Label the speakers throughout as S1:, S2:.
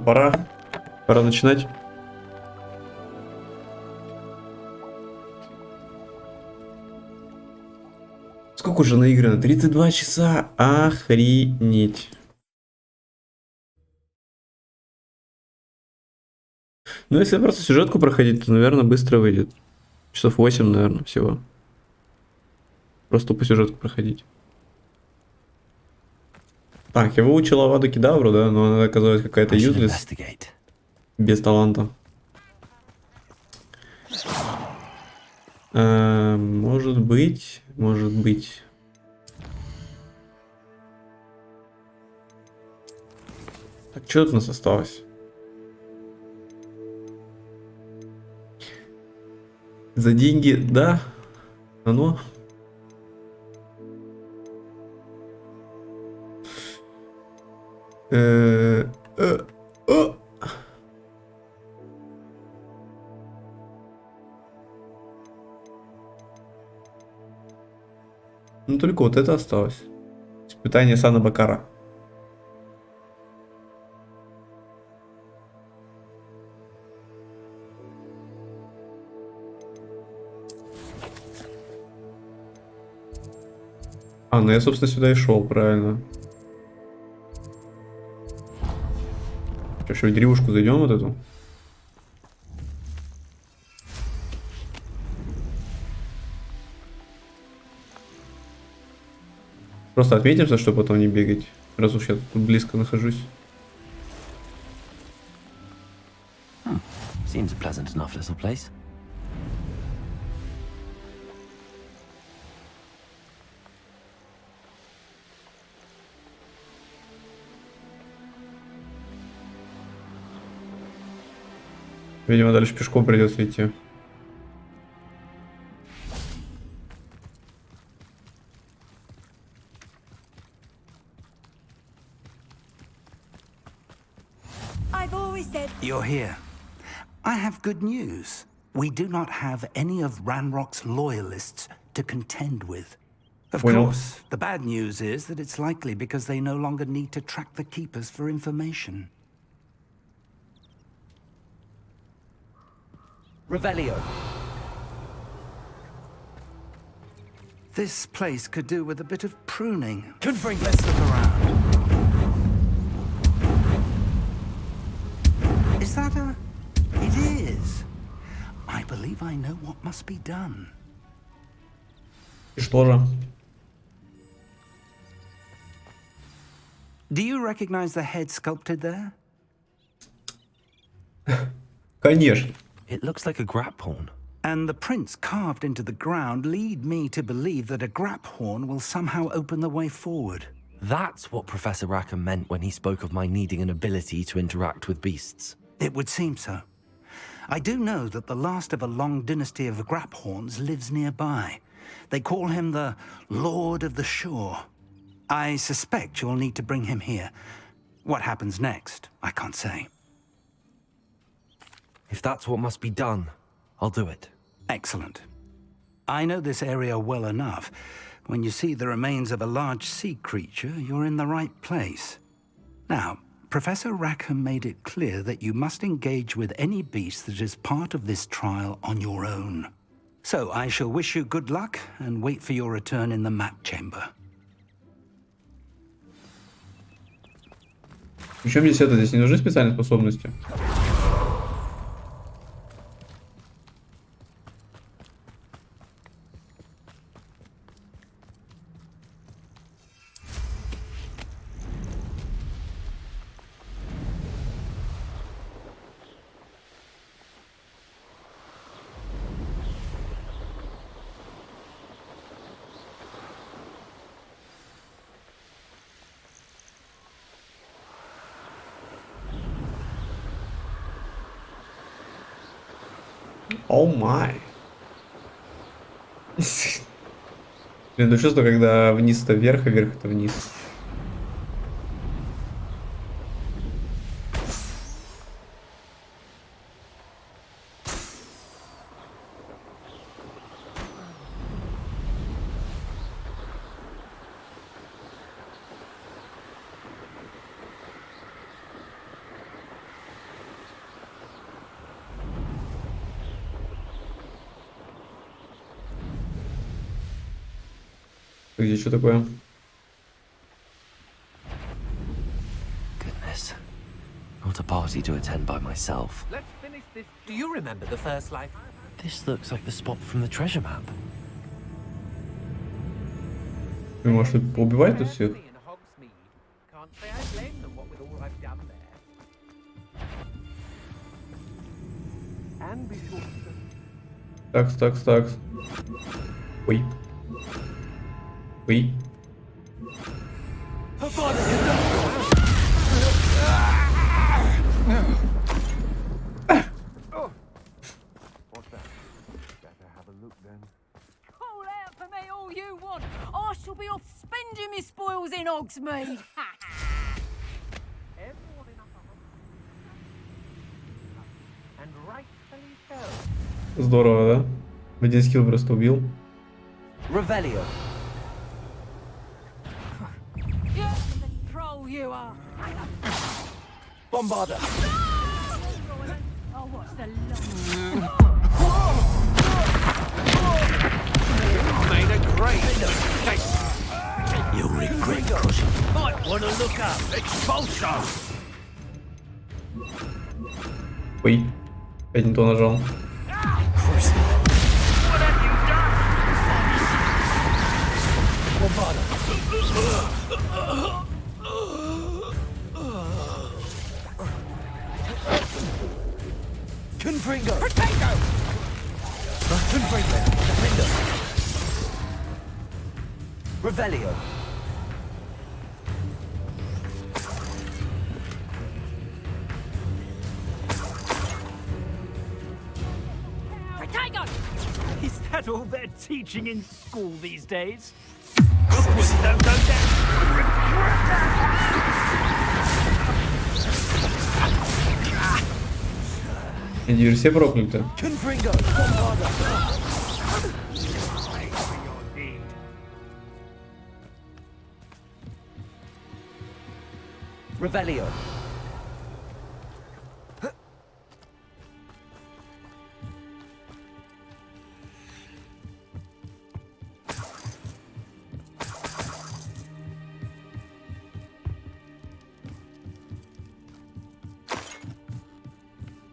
S1: пора. Пора начинать. Сколько уже наиграно? 32 часа. Охренеть. Ну, если просто сюжетку проходить, то, наверное, быстро выйдет. Часов 8, наверное, всего. Просто по сюжетку проходить. Так, я выучил Аваду Кедавру, да, но она оказалась какая-то юзлес. Без таланта. Может быть, может быть. Так, что тут у нас осталось? За деньги, да. Оно. Э, э, о. Ну только вот это осталось. Испытание Сана Бакара. А, ну я, собственно, сюда и шел, правильно. Сейчас еще в деревушку зайдем вот эту. Просто отметимся, чтобы потом не бегать. Раз уж я тут близко нахожусь.
S2: Seems a pleasant enough little place.
S1: Видимо, дальше пешком придется идти.
S3: You're here. I have good news. We do not have any of Ranrock's loyalists to contend with. Of course, the bad news is that it's likely because they no longer need to track the Keepers for information.
S2: Revelio.
S3: This place could do with a bit of pruning. Let's look around. Is that a... It is. I believe I know what must be done.
S1: И что же?
S3: Do you recognize the head sculpted there?
S1: Конечно.
S2: It looks like a grap horn.
S3: And the prints carved into the ground lead me to believe that a grap horn will somehow open the way forward.
S2: That's what Professor Rackham meant when he spoke of my needing an ability to interact with beasts.
S3: It would seem so. I do know that the last of a long dynasty of grap horns lives nearby. They call him the Lord of the Shore. I suspect you'll need to bring him here. What happens next, I can't say.
S2: If that's what must be done, I'll do it.
S3: Excellent. I know this area well enough. When you see the remains of a large sea creature, you're in the right place. Now, Professor Rackham made it clear that you must engage with any beast that is part of this trial on your own. So I shall wish you good luck and wait for your return in the map chamber.
S1: Причем здесь это? Здесь не нужны специальные способности? О май. Блин, ну чувство, когда вниз-то вверх, а вверх-то вниз. Где что такое?
S2: Goodness. Not a party to attend by myself.
S4: Let's finish this. Do you remember the first life?
S2: This looks like the spot from the treasure map.
S1: Вы, может, убивать тут всех?
S4: In Hogsmeade. Can't say I blame them, what with all I've done there. And be sure to...
S1: Такс. Ой. Ой.
S5: Call out for me all you want. I shall be off spending my spoils in Hogsmeade.
S4: Everyone in upper Hogsmeade. And rightfully so.
S1: Здорово, да? В один скилл просто убил.
S2: Revelio.
S5: You're the troll you are.
S2: Bombarda.
S5: I'll watch the long.
S4: Made a great mistake.
S2: You'll regret crushing.
S4: Might want to look up expulsion.
S1: Ой. Опять не то нажал.
S4: What have you done?
S2: Bombarda. Confringo.
S4: Potato!
S2: Confringo. Confringo. Revelio.
S5: Potato!
S4: Is that all they're teaching in school these days? Look, don't go down.
S1: Диверсия проклята.
S2: Confringo. Bombarda.
S4: For your deed.
S2: Revelio.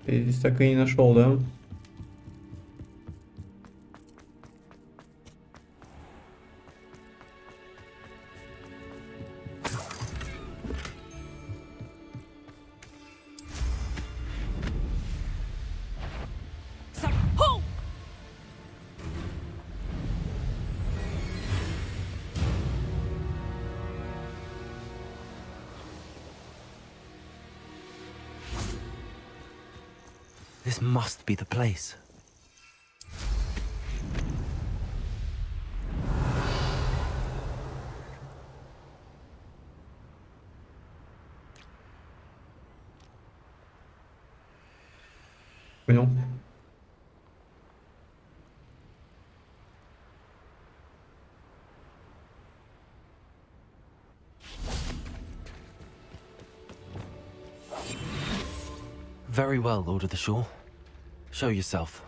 S1: Я здесь так и не нашел, да?
S5: So, ho!
S2: This must be the place.
S1: Понял.
S2: Very well, Lord of the Shore. Show yourself.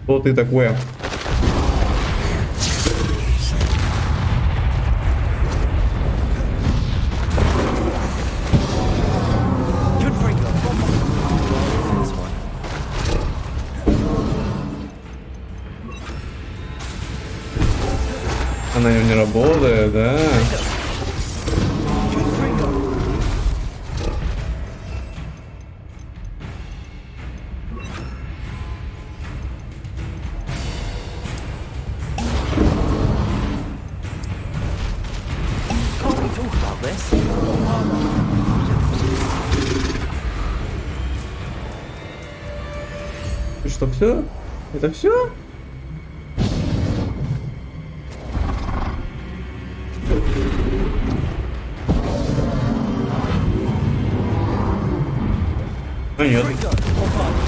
S1: Что ты такое?
S2: Confringo. This one.
S1: Она не работает, да?
S2: Confringo. Can't we talk about this?
S1: И что, все? Это все? А нет.
S2: Confringo. Bombarda.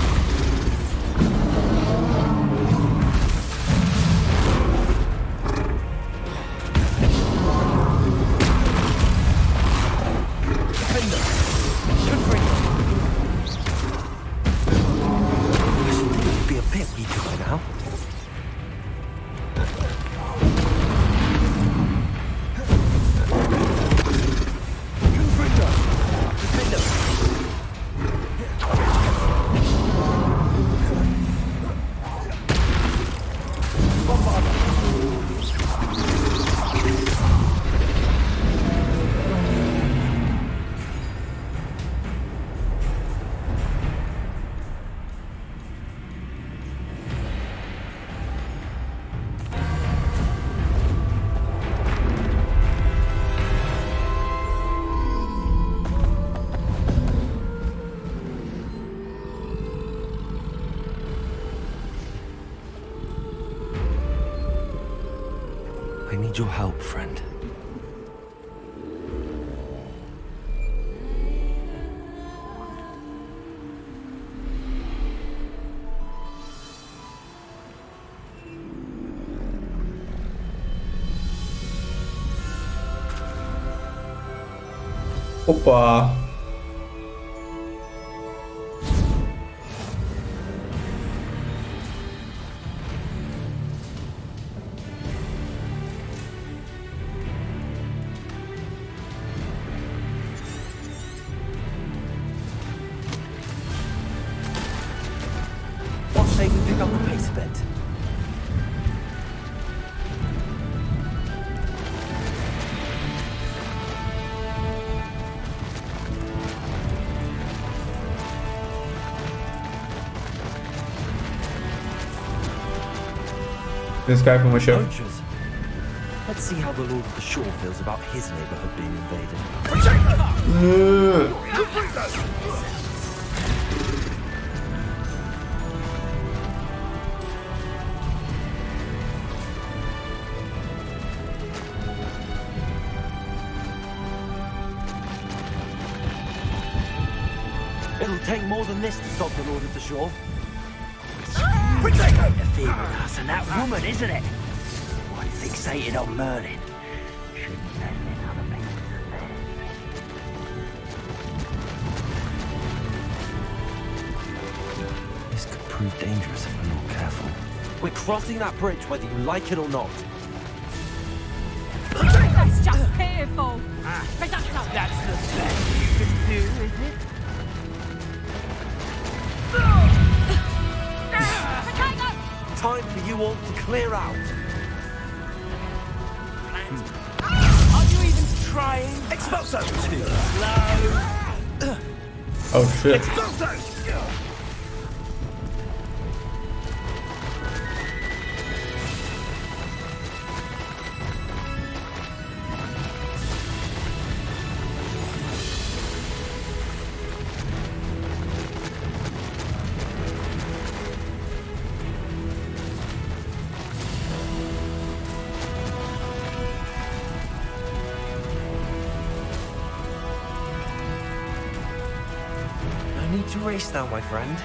S2: I need your help, friend.
S1: Опа.
S2: Watch they can pick up the pace a bit.
S1: Без кайфом вообще.
S2: Poachers. Let's see how the Lord of the Shore feels about his neighborhood being invaded. It'll take more than this to stop the Lord of the Shore.
S4: Interfere with us and that woman, isn't it? One fixated on Merlin. Shouldn't let in other people's affairs.
S2: This could prove dangerous if we're not careful. We're crossing that bridge whether you like it or not.
S5: That's just fearful.
S4: That's the best you can do, is it?
S2: Time for you all to clear out.
S4: Are you even trying? Expulso! Too slow.
S1: Oh shit.
S4: Expulso!
S2: No need to race now, my friend.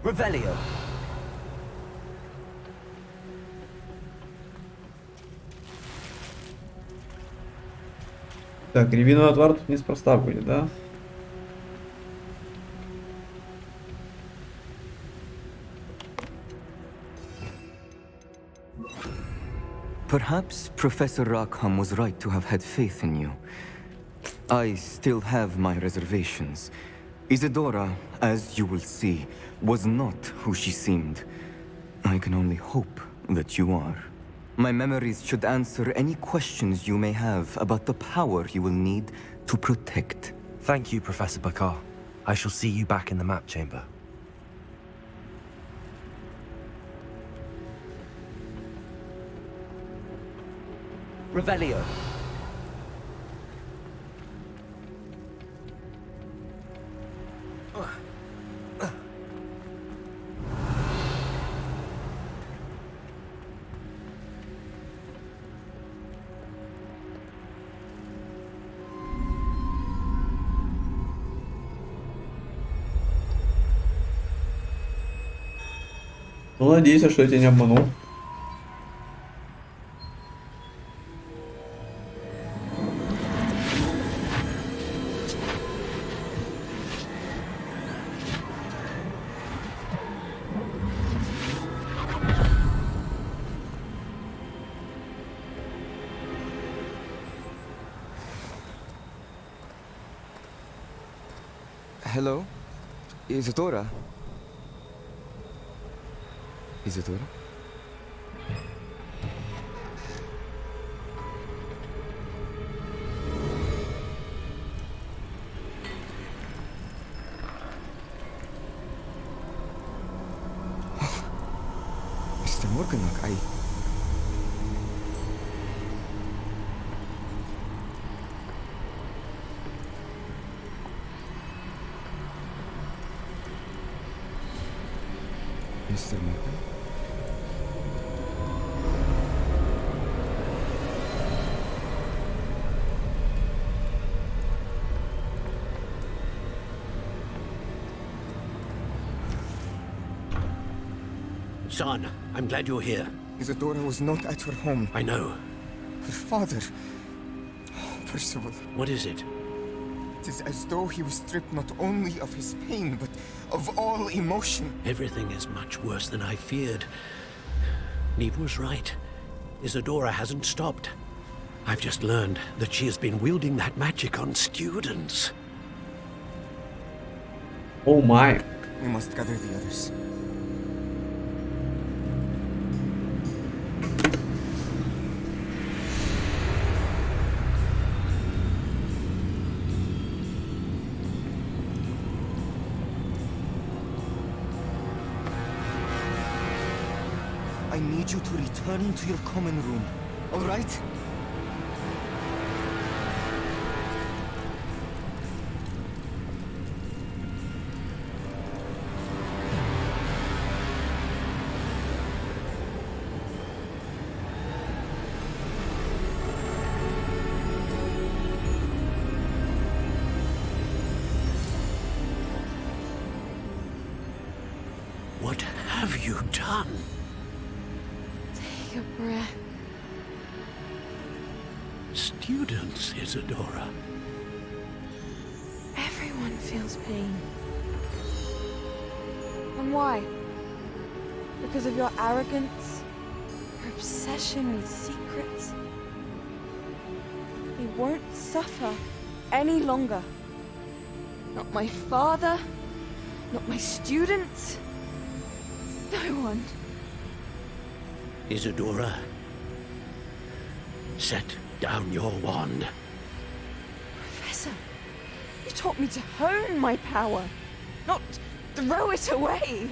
S2: Revelio.
S1: Так, рябиновый отвар тут неспроста будет, да?
S6: Perhaps Professor Rackham was right to have had faith in you. I still have my reservations. Isadora, as you will see, was not who she seemed. I can only hope that you are. My memories should answer any questions you may have about the power you will need to protect.
S2: Thank you, Professor Bakar. I shall see you back in the map chamber. Revelio.
S1: Ну, надеюсь, что я тебя не обманул.
S6: Hello? Isadora? Isadora? Mr. Morganach, Mr. Morgan?
S7: Son, I'm glad you're here.
S6: Isadora was not at her home.
S7: I know.
S6: Her father... Oh, Percival.
S7: What is it?
S6: It is as though he was stripped not only of his pain, but of all emotion.
S7: Everything is much worse than I feared. Neve was right. Isadora hasn't stopped. I've just learned that she has been wielding that magic on students.
S1: Oh my.
S6: We must gather the others. I need you to return to your common room, all right?
S7: What have you done?
S5: Take a breath.
S7: Students, Isadora.
S5: Everyone feels pain. And why? Because of your arrogance? Your obsession with secrets? We won't suffer any longer. Not my father, not my students, no one.
S7: Isadora, set down your wand.
S5: Professor, you taught me to hone my power, not throw it away.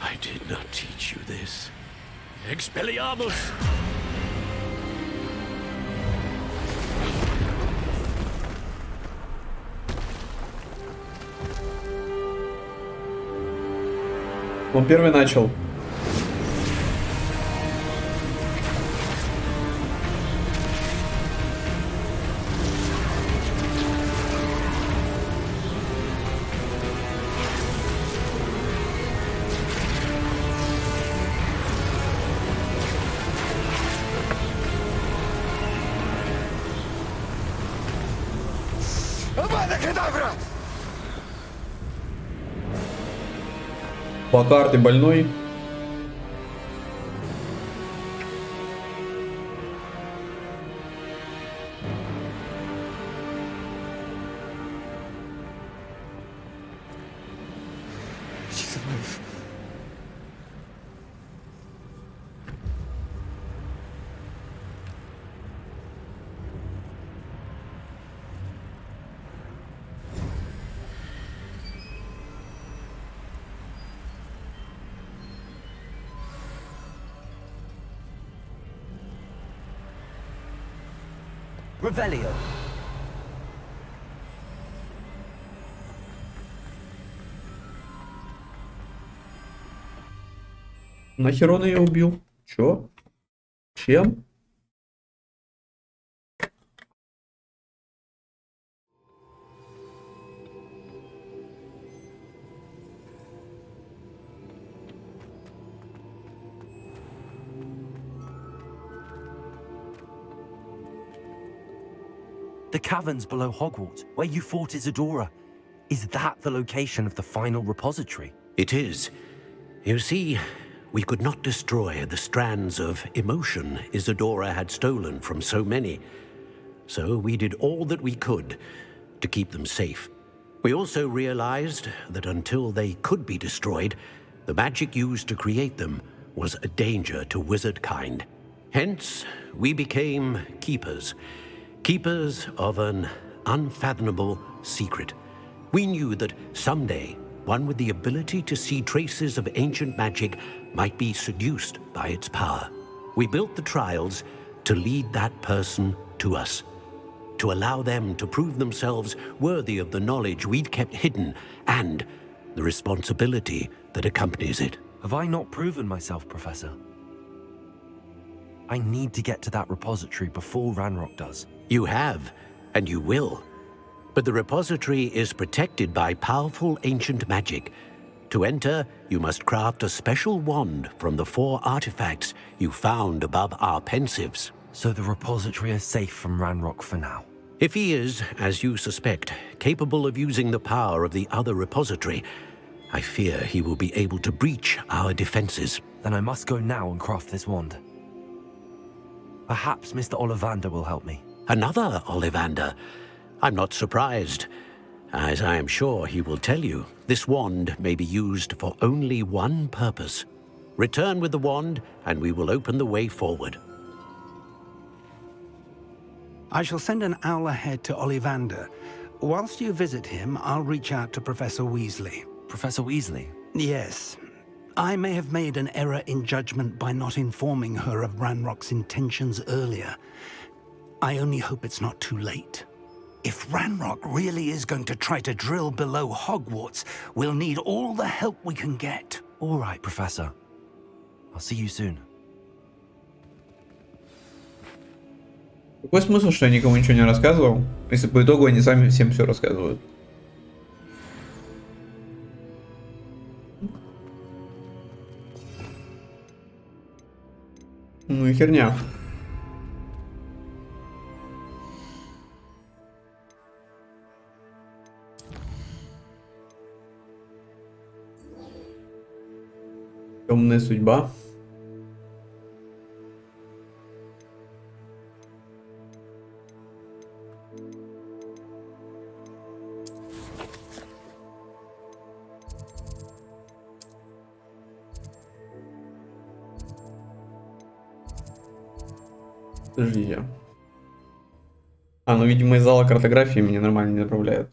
S7: I did not teach you this. Expelliarmus!
S1: Он первый начал. Плакар, ты больной?
S6: She's alive.
S2: Revelio.
S1: Нахер он ее убил? Чё? Чем?
S2: The caverns below Hogwarts, where you fought Isadora. Is that the location of the final repository?
S7: It is. You see, we could not destroy the strands of emotion Isadora had stolen from so many. So we did all that we could to keep them safe. We also realized that until they could be destroyed, the magic used to create them was a danger to wizard kind. Hence, we became keepers. Keepers of an unfathomable secret. We knew that someday, one with the ability to see traces of ancient magic might be seduced by its power. We built the trials to lead that person to us, to allow them to prove themselves worthy of the knowledge we'd kept hidden and the responsibility that accompanies it.
S2: Have I not proven myself, Professor? I need to get to that repository before Ranrock does.
S7: You have, and you will. But the repository is protected by powerful ancient magic. To enter, you must craft a special wand from the 4 artifacts you found above our pensives.
S2: So the repository is safe from Ranrock for now.
S7: If he is, as you suspect, capable of using the power of the other repository, I fear he will be able to breach our defenses.
S2: Then I must go now and craft this wand. Perhaps Mr. Ollivander will help me.
S7: Another Ollivander? I'm not surprised. As I am sure he will tell you, this wand may be used for only one purpose. Return with the wand, and we will open the way forward.
S3: I shall send an owl ahead to Ollivander. Whilst you visit him, I'll reach out to Professor Weasley.
S2: Professor Weasley?
S3: Yes. I may have made an error in judgment by not informing her of Ranrock's intentions earlier. I only hope it's not too late. If Ranrock really is going to try to drill below Hogwarts, we'll need all the help we can get.
S2: All right, Professor. I'll see you soon.
S1: Какой смысл, что я никому ничего не рассказывал, если по итогу они сами всем все рассказывают? Ну и херня. Темная судьба. Подождите. Ну, видимо, из зала картографии меня нормально не направляют.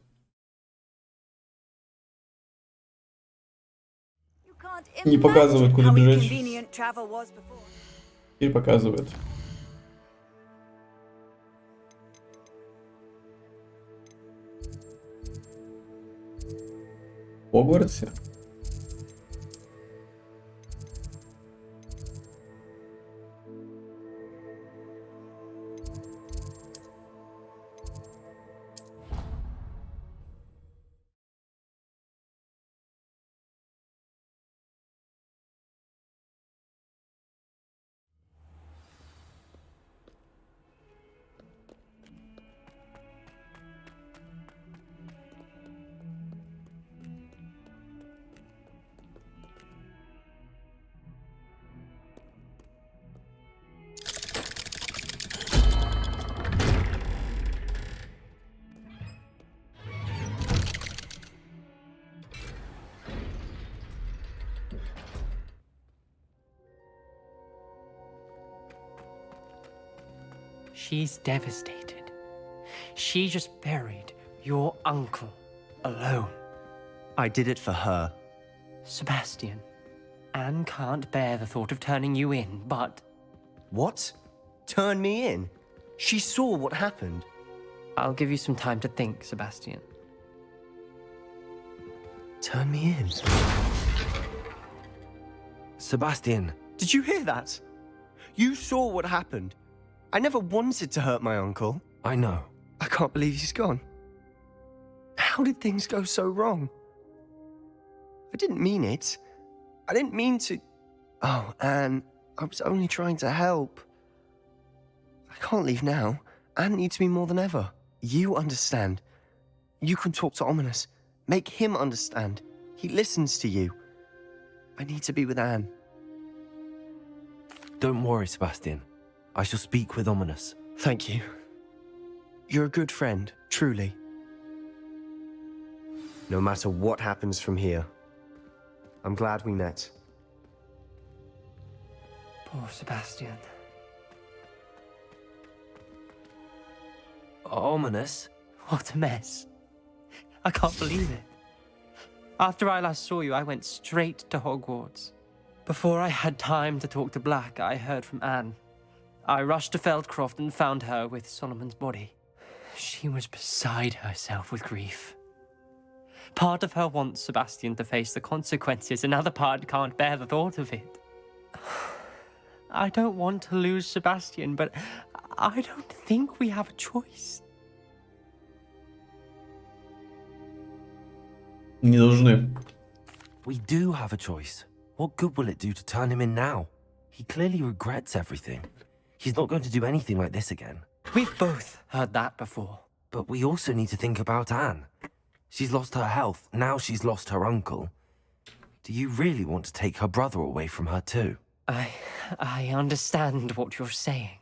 S1: Не показывают, куда бежать. Теперь показывает. В Хогвартсе?
S8: She's devastated. She just buried your uncle alone.
S9: I did it for her.
S8: Sebastian, Anne can't bear the thought of turning you in, but...
S9: What? Turn me in? She saw what happened.
S8: I'll give you some time to think, Sebastian.
S9: Turn me in?
S2: Sebastian!
S9: Did you hear that? You saw what happened. I never wanted to hurt my uncle.
S2: I know.
S9: I can't believe he's gone. How did things go so wrong? I didn't mean it. I didn't mean to... Oh, Anne, I was only trying to help. I can't leave now. Anne needs me more than ever. You understand. You can talk to Ominous. Make him understand. He listens to you. I need to be with Anne.
S2: Don't worry, Sebastian. I shall speak with Ominous.
S9: Thank you. You're a good friend, truly. no matter what happens from here. I'm glad we met.
S8: Poor Sebastian. Ominous? What a mess. I can't believe it. After I last saw you, I went straight to Hogwarts. Before I had time to talk to Black, I heard from Anne. I rushed to Feldcroft and found her with Solomon's body. She was beside herself with grief. Part of her wants Sebastian to face the consequences, another part can't bear the thought of it. I don't want to lose Sebastian, but I don't think we have a choice.
S1: Не должны.
S2: We do have a choice. What good will it do to turn him in now? He clearly regrets everything. He's not going to do anything like this again.
S8: We've both heard that before.
S2: But we also need to think about Anne. She's lost her health, now she's lost her uncle. Do you really want to take her brother away from her too?
S8: I understand what you're saying.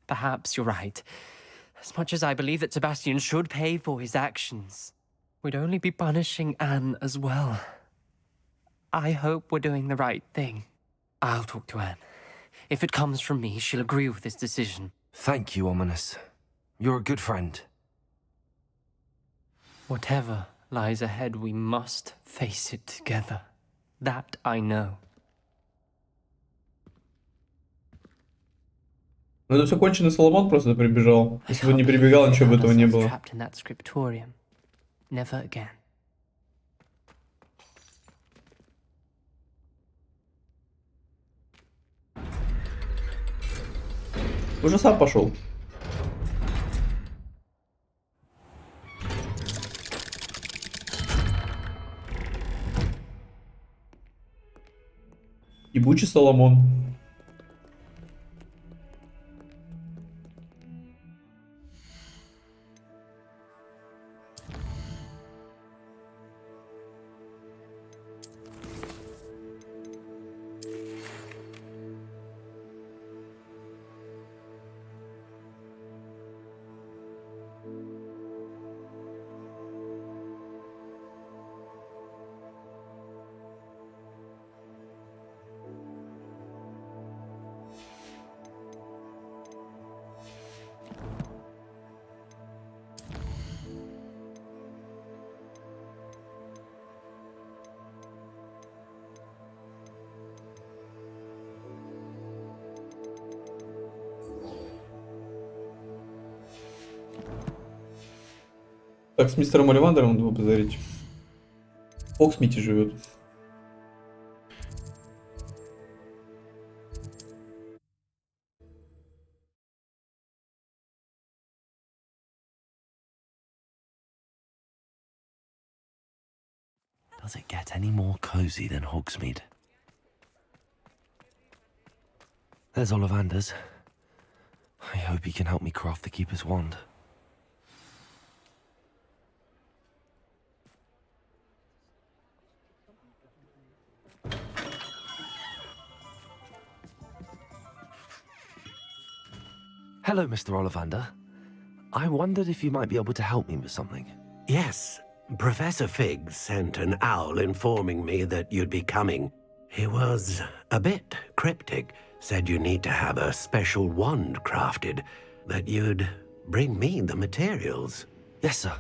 S8: Perhaps you're right. As much as I believe that Sebastian should pay for his actions, we'd only be punishing Anne as well. I hope we're doing the right thing. I'll talk to Anne. If it comes from me, she'll agree with this decision.
S2: Thank you, Ominous. You're a good friend.
S8: Whatever lies ahead, we must face it together. That I know.
S1: Ну это все конченый Соломон просто прибежал. Если бы не прибегал, ничего бы этого не было.
S8: Trapped in that scriptorium. Never again.
S1: Уже сам пошел. Ебучий Соломон. Так, с мистером Оливандером надо побазарить. В Фоксмите живет.
S2: Does it get any more cozy than Hogsmeade? There's Ollivander's. I hope he can help me craft the Keeper's wand. Hello, Mr. Ollivander. I wondered if you might be able to help me with something.
S7: Yes, Professor Fig sent an owl informing me that you'd be coming. He was a bit cryptic, said you need to have a special wand crafted, that you'd bring me the materials.
S2: Yes, sir.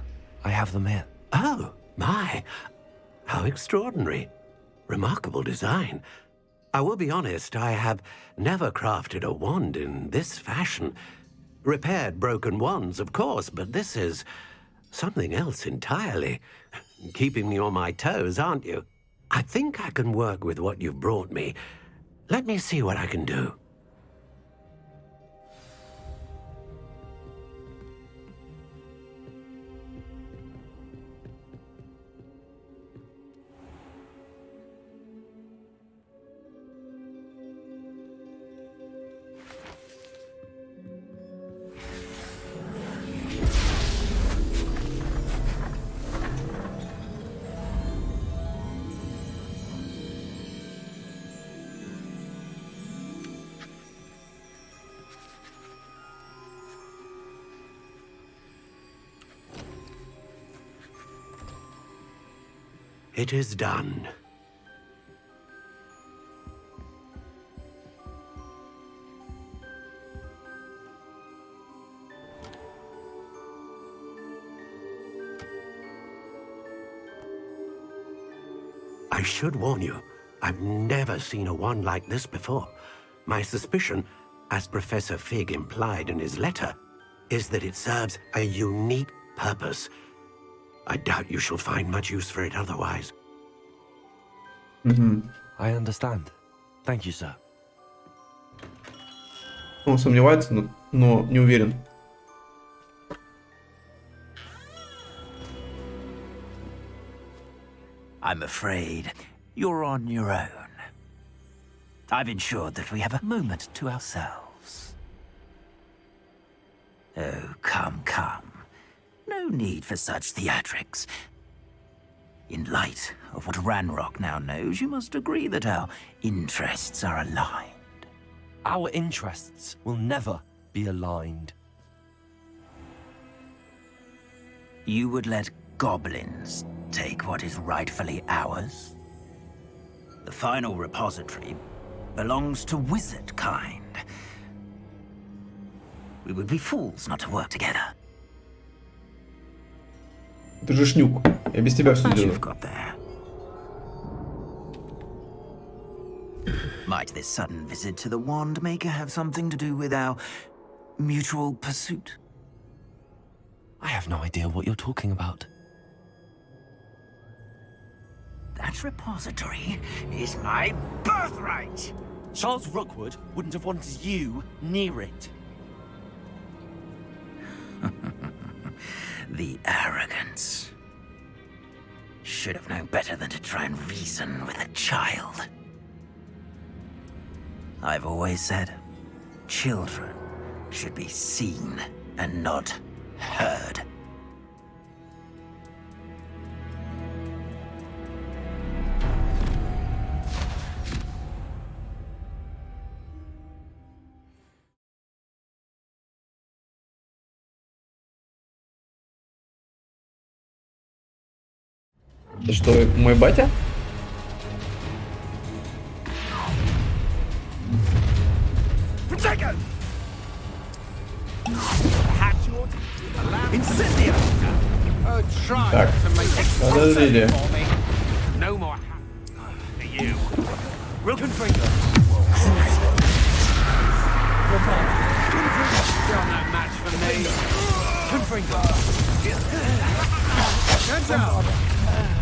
S2: I have them here.
S7: Oh, my. How extraordinary. Remarkable design. I will be honest, I have never crafted a wand in this fashion. Repaired broken wands, of course, but this is something else entirely. Keeping me on my toes, aren't you? I think I can work with what you've brought me. Let me see what I can do. It is done. I should warn you, I've never seen a wand like this before. My suspicion, as Professor Fig implied in his letter, is that it serves a unique purpose. I doubt you shall find much use for it otherwise.
S2: I understand. Thank you, sir.
S1: Он сомневается, но не уверен.
S4: I'm afraid you're on your own. I've ensured that we have a moment to ourselves. Oh, come, come. No need for such theatrics. In light of what Ranrock now knows, you must agree that our interests are aligned.
S2: Our interests will never be aligned.
S4: You would let goblins take what is rightfully ours? The final repository belongs to wizard kind. We would be fools not to work together.
S1: Ты же шнюк. Я без тебя все
S4: As
S1: делаю.
S4: you've got there. Might this sudden visit to the Wand Maker have something to do with our mutual pursuit?
S2: I have no idea what you're talking about.
S4: That repository is my birthright!
S2: Charles Rookwood wouldn't have wanted you near it.
S4: The arrogance. Should have known better than to try and reason with a child. I've always said, children should be seen and not heard.
S1: Это что, мой батя? Так, подождите.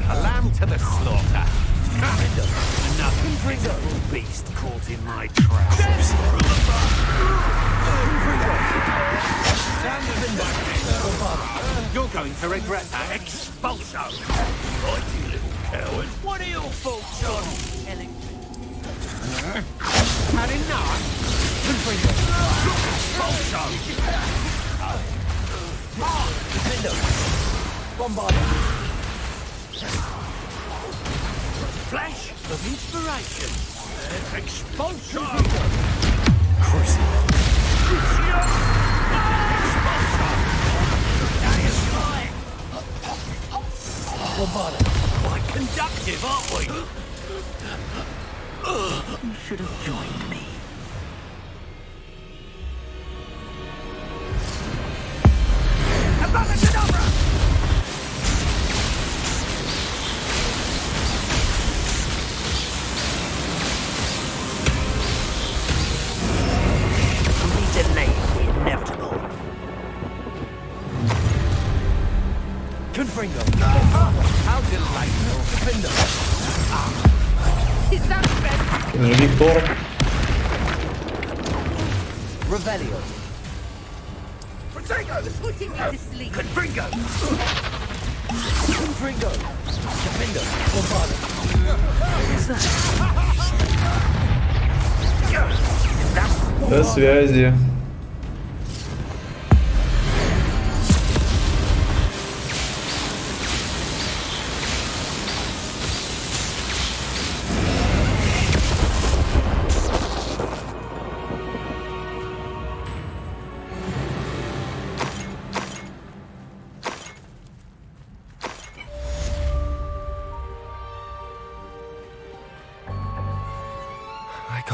S7: A lamb to the slaughter. Another pitiful beast caught in my trap. You're going to regret that expulsion. Righty little coward. What are your thoughts on killing me? Had enough? Expulsion. Flash of inspiration. Expulsion. Crucial. Crucio. Expulsion. That is right. Quite conductive, aren't we?
S4: You should have joined me.
S7: Abracadabra!
S4: Delay the inevitable.
S7: Confringo. How delightful. Confringo.
S5: Is that better?
S1: Виктор.
S7: Revelio.
S5: Protego! Putting me to sleep.
S7: Confringo. Confringo. Confringo.
S1: До связи.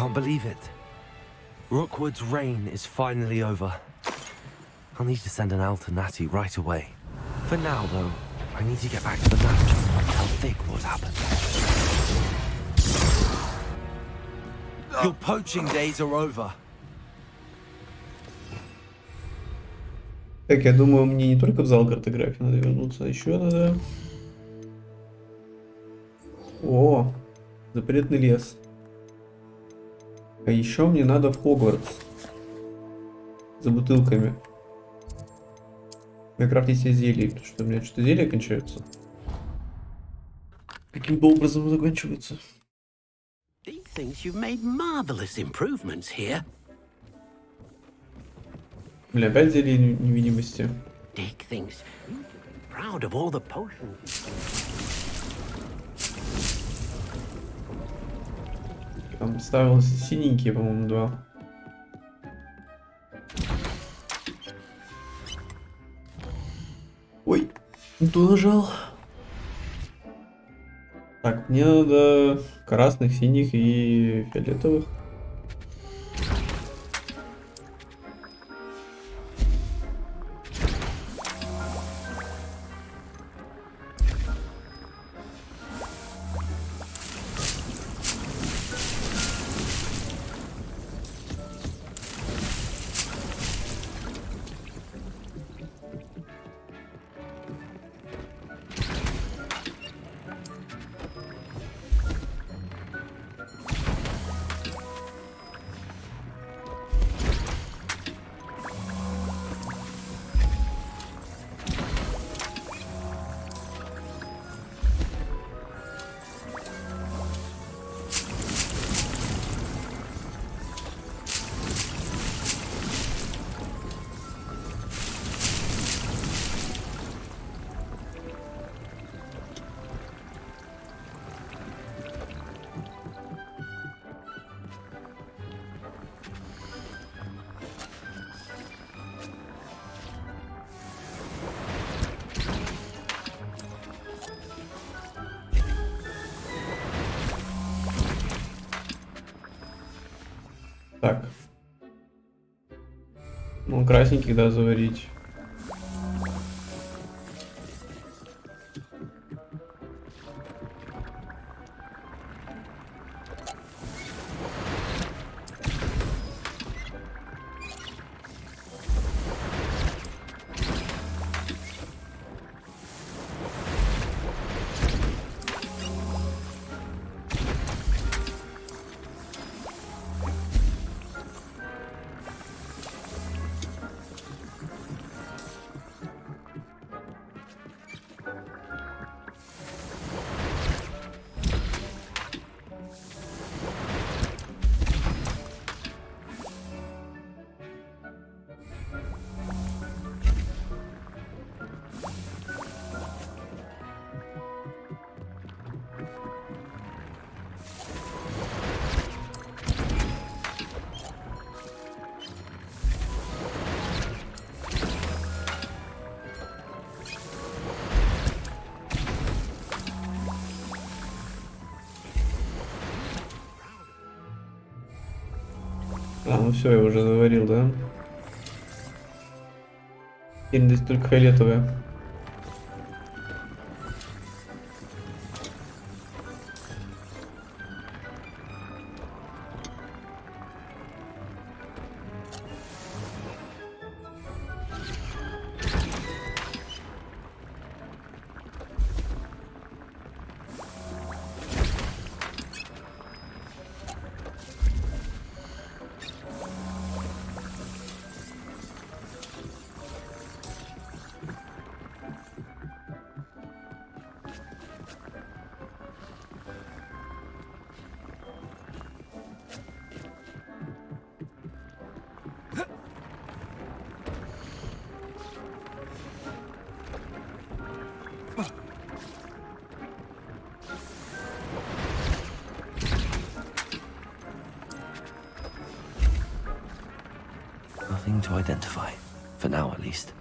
S2: can't believe it. Rookwood's reign is finally over. I'll need to send an owl to Natty right away. For now, though, I need to get back to the mansion and tell Vic what happened. Your poaching days are over.
S1: Так, я думаю, мне не только в зал картографии надо вернуться, а еще надо... О, запретный лес. А еще мне надо в Хогвартс. За бутылками. Накрафтить себе зелье, потому что у меня что-то зелья кончаются. Каким-то образом заканчиваются.
S7: He thinks you've made marvelous improvements here.
S1: Бля, опять зелье невидимости.
S7: Dick thinks you're proud of all the potions.
S1: Там ставилось синенькие, по-моему, 2. Ой, не то нажал. Так, мне надо красных, синих и фиолетовых. Так. Ну, красненьких, да, заварить. А, ну все, я уже заварил, да? Теперь здесь только фиолетовая.
S2: Nothing to identify, for now at least.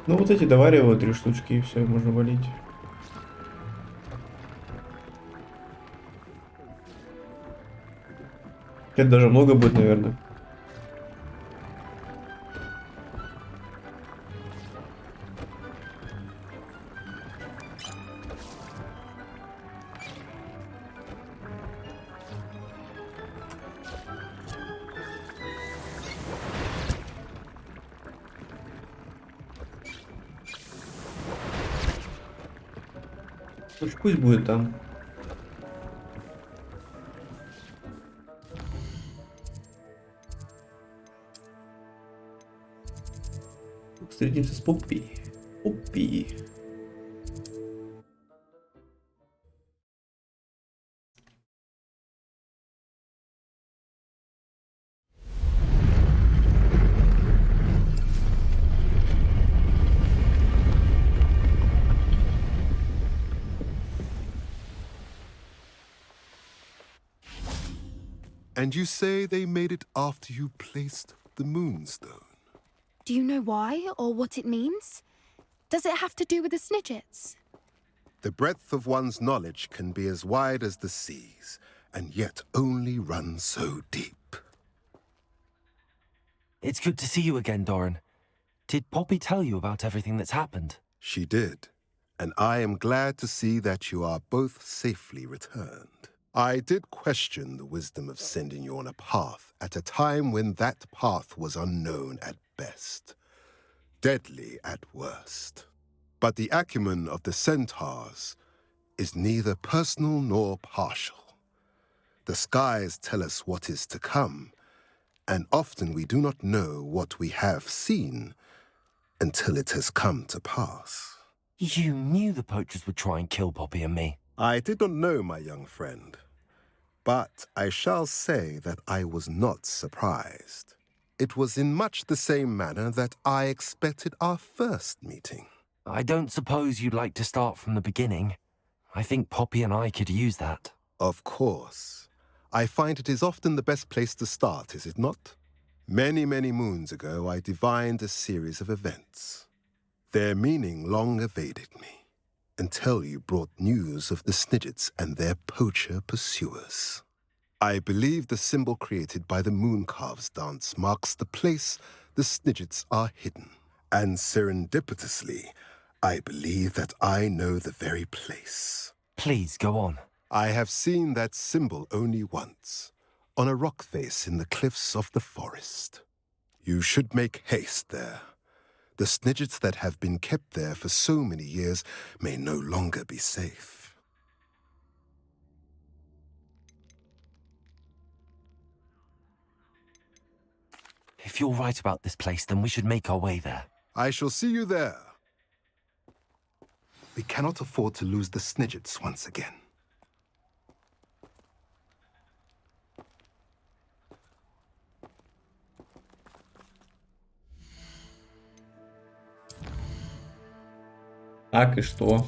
S1: Ну вот эти довариваю 3 штучки и все, можно валить. Это даже много будет, наверное. Пусть будет там. Встретимся с Поппи. Поппи.
S10: And you say they made it after you placed the moonstone?
S11: Do you know why or what it means? Does it have to do with the Snidgets?
S10: The breadth of one's knowledge can be as wide as the seas, and yet only run so deep.
S2: It's good to see you again, Doran. Did Poppy tell you about everything that's happened?
S10: She did, and I am glad to see that you are both safely returned. I did question the wisdom of sending you on a path at a time when that path was unknown at best, deadly at worst. But the acumen of the centaurs is neither personal nor partial. The skies tell us what is to come, and often we do not know what we have seen until it has come to pass.
S2: You knew the poachers would try and kill Poppy and me.
S10: I did not know, my young friend, but I shall say that I was not surprised. It was in much the same manner that I expected our first meeting.
S2: I don't suppose you'd like to start from the beginning. I think Poppy and I could use that.
S10: Of course. I find it is often the best place to start, is it not? Many, many moons ago, I divined a series of events. Their meaning long evaded me, until you brought news of the Snidgets and their poacher pursuers. I believe the symbol created by the Mooncalves dance marks the place the Snidgets are hidden. And serendipitously, I believe that I know the very place.
S2: Please, go on.
S10: I have seen that symbol only once, on a rock face in the cliffs of the forest. You should make haste there. The Snidgets that have been kept there for so many years may no longer be safe.
S2: If you're right about this place, then we should make our way there.
S10: I shall see you there. We cannot afford to lose the Snidgets once again.
S1: Так, и что?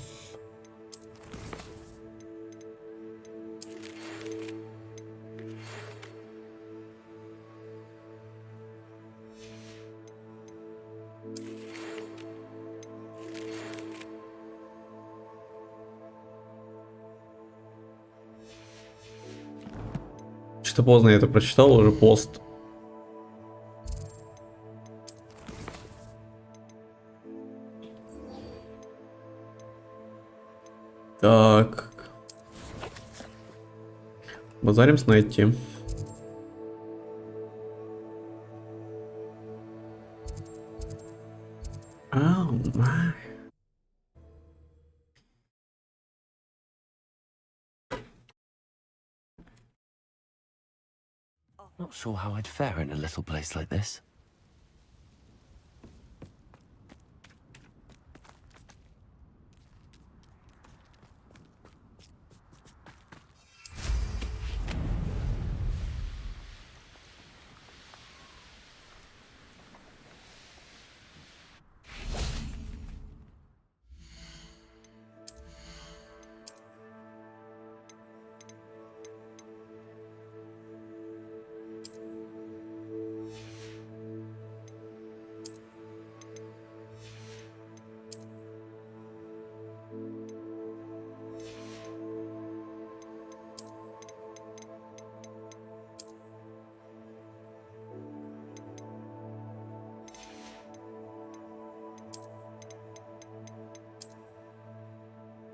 S1: Что-то поздно я это прочитал, уже пост. Так. Базарим с Найти. Ау, май.
S2: Not sure how I'd fare in a little place like this.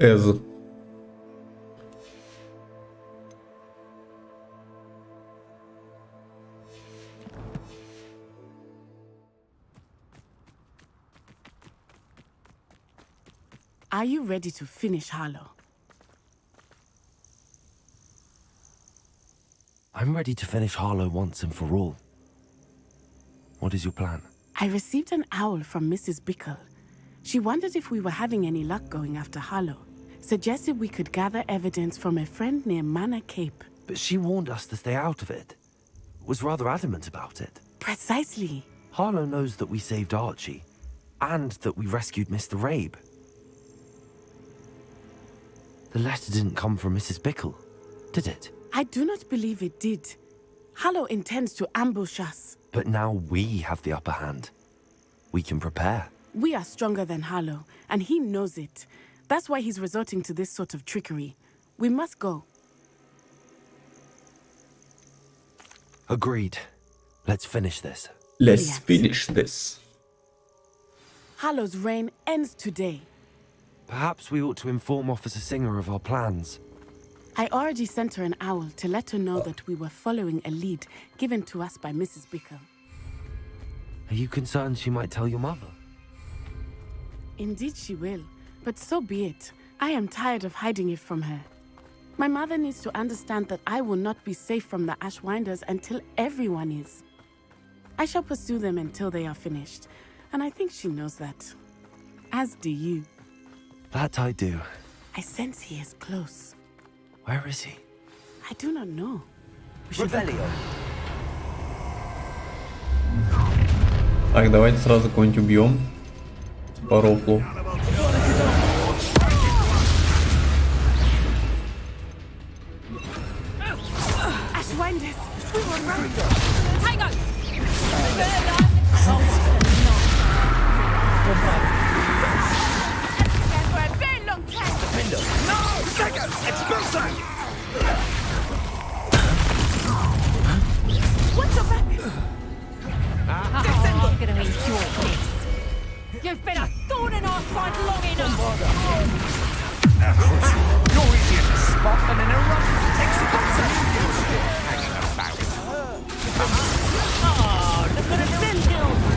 S1: Эз.
S12: Are you ready to finish Harlow?
S2: I'm ready to finish Harlow once and for all. What is your plan?
S12: I received an owl from Mrs. Bickle. She wondered if we were having any luck going after Harlow. Suggested we could gather evidence from a friend near Manor Cape.
S2: But she warned us to stay out of it. Was rather adamant about it.
S12: Precisely.
S2: Harlow knows that we saved Archie, and that we rescued Mr. Rabe. The letter didn't come from Mrs. Bickle, did it?
S12: I do not believe it did. Harlow intends to ambush us.
S2: But now we have the upper hand. We can prepare.
S12: We are stronger than Harlow, and he knows it. That's why he's resorting to this sort of trickery. We must go.
S2: Agreed. Let's finish this.
S1: Let's finish this.
S12: Harlow's reign ends today.
S2: Perhaps we ought to inform Officer Singer of our plans.
S12: I already sent her an owl to let her know that we were following a lead given to us by Mrs. Bickle.
S2: Are you concerned she might tell your mother?
S12: Indeed she will, but so be it. I am tired of hiding it from her. My mother needs to understand that I will not be safe from the Ashwinders until everyone is. I shall pursue them until they are finished, and I think she knows that. As do you.
S2: That I do.
S12: I sense he is close.
S2: Where is he?
S12: I do not know. We should
S2: Revelio.
S1: Так, давайте сразу кого-нибудь убьем. По рофлу.
S12: Ashwinders! We will run!
S5: Tango! For a very long time. What's your back? I'm gonna endure this. You've been a thorn in our side long enough.
S3: You're easier to spot than an eruption explosive. Hanging about.
S5: Oh, look at it.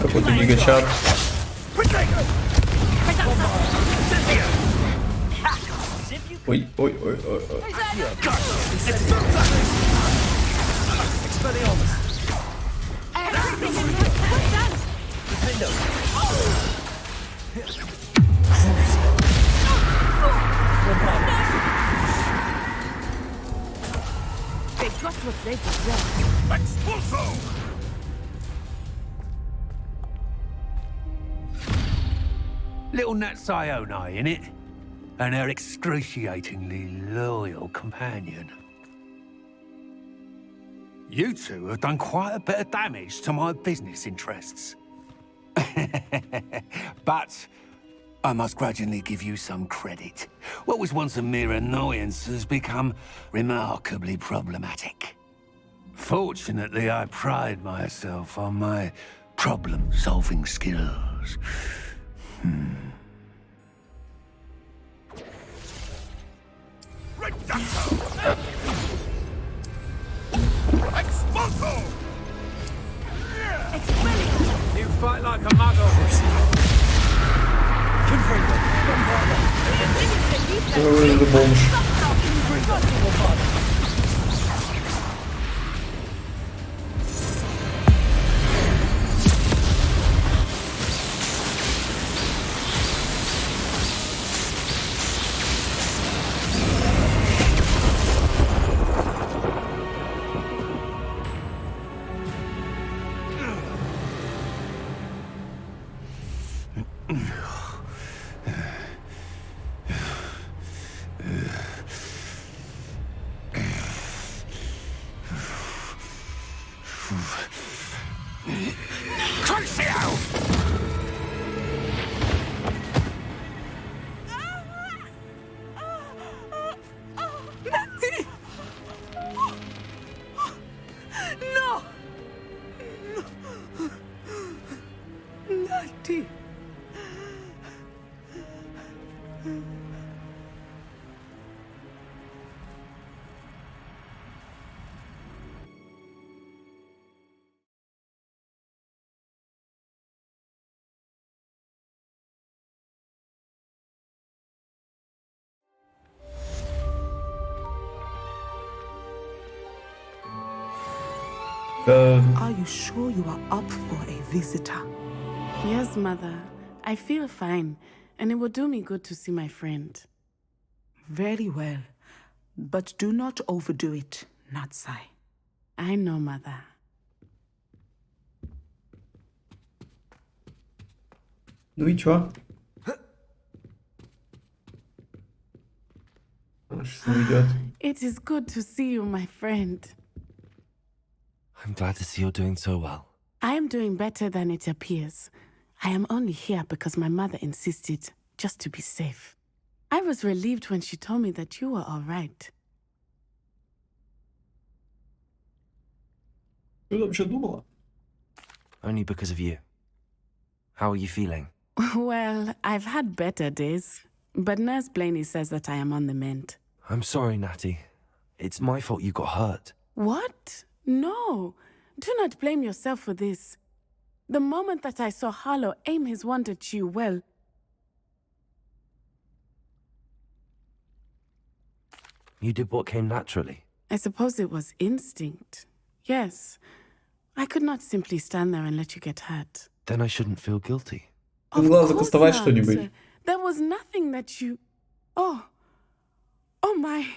S1: Какой-то гигачар. Ой, ой, ой, ой, ой.
S12: They got what they deserve.
S3: Little Nat Sione, innit? And her excruciatingly loyal companion. You two have done quite a bit of damage to my business interests. But I must grudgingly give you some credit. What was once a mere annoyance has become remarkably problematic. Fortunately, I pride myself on my problem-solving skills. You fight like a muggle.
S1: Ой, это бомж.
S12: No! Natty!
S13: Are you sure you are up for a visitor?
S12: Yes, Mother. I feel fine, and it will do me good to see my friend.
S13: Very well. But do not overdo it, Natsai.
S12: I know, Mother.
S1: Ну и чё? Сейчас не уйдет.
S12: It is good to see you, my friend.
S2: I'm glad to see you're doing so well.
S12: I am doing better than it appears. I am only here because my mother insisted, just to be safe. I was relieved when she told me that you were all right.
S1: Что ты вообще думала?
S2: Only because of you. How are you feeling?
S12: Well, I've had better days, but Nurse Blaney says that I am on the mend.
S2: I'm sorry, Natty. It's my fault you got hurt.
S12: What? No. Do not blame yourself for this. The moment that I saw Harlow aim his wand at you, well...
S2: You did what came naturally.
S12: I suppose it was instinct. Yes. I could not simply stand there and let you get hurt.
S2: Then I shouldn't feel guilty.
S12: Of
S1: Глаза
S12: course
S1: кастовать
S12: not.
S1: что-нибудь.
S12: There was nothing that you... Oh. Oh my...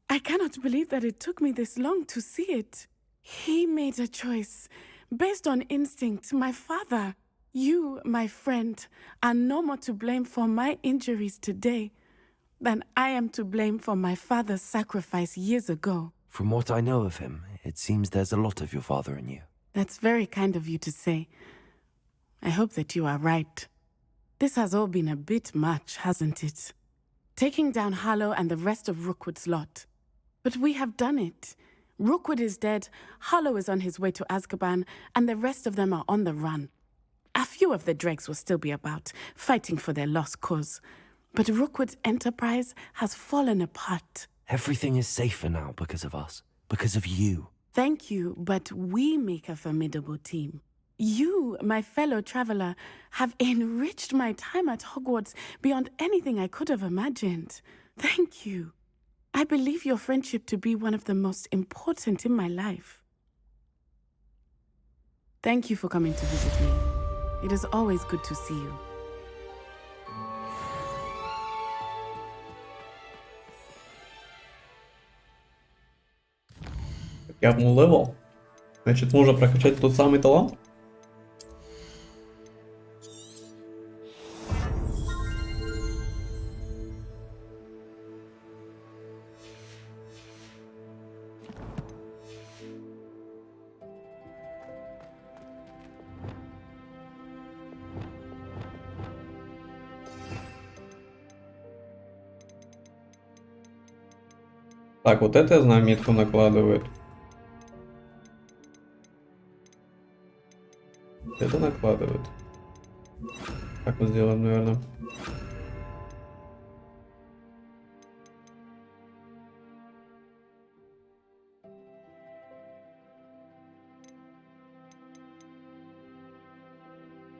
S12: I cannot believe that it took me this long to see it. He made a choice based on instinct. My father, you, my friend, are no more to blame for my injuries today than I am to blame for my father's sacrifice years ago.
S2: From what I know of him, it seems there's a lot of your father in you.
S12: That's very kind of you to say. I hope that you are right. This has all been a bit much, hasn't it? Taking down Harlow and the rest of Rookwood's lot. But we have done it. Rookwood is dead, Harlow is on his way to Azkaban, and the rest of them are on the run. A few of the dregs will still be about, fighting for their lost cause. But Rookwood's enterprise has fallen apart.
S2: Everything is safer now because of us. Because of you.
S12: Thank you, but we make a formidable team. You, my fellow traveler, have enriched my time at Hogwarts beyond anything I could have imagined. Thank you. I believe your friendship to be one of the most important in my life. Thank you for coming to visit me. It is always good to see you.
S1: Я обнул левел. Значит, нужно прокачать тот самый талант. Так, вот это я знаю, метку накладывает. Это накладывает. Как мы сделаем, наверное.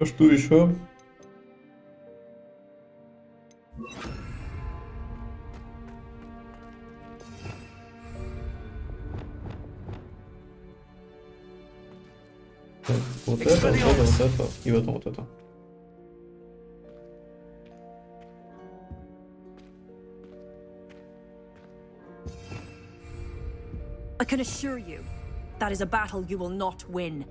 S1: Что еще? Так, вот это, и потом вот это.
S14: I can assure you, that is a battle you will not win.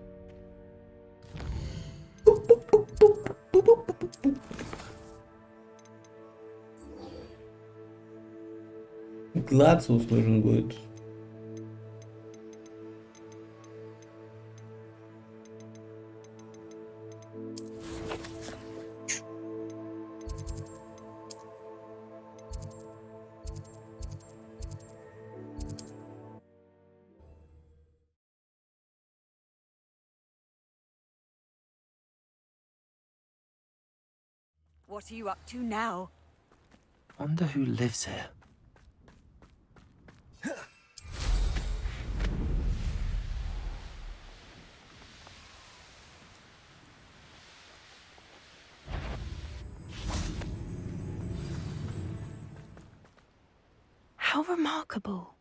S1: Глациус нужен будет.
S14: What are you up to now?
S2: Wonder who lives here.
S11: How remarkable.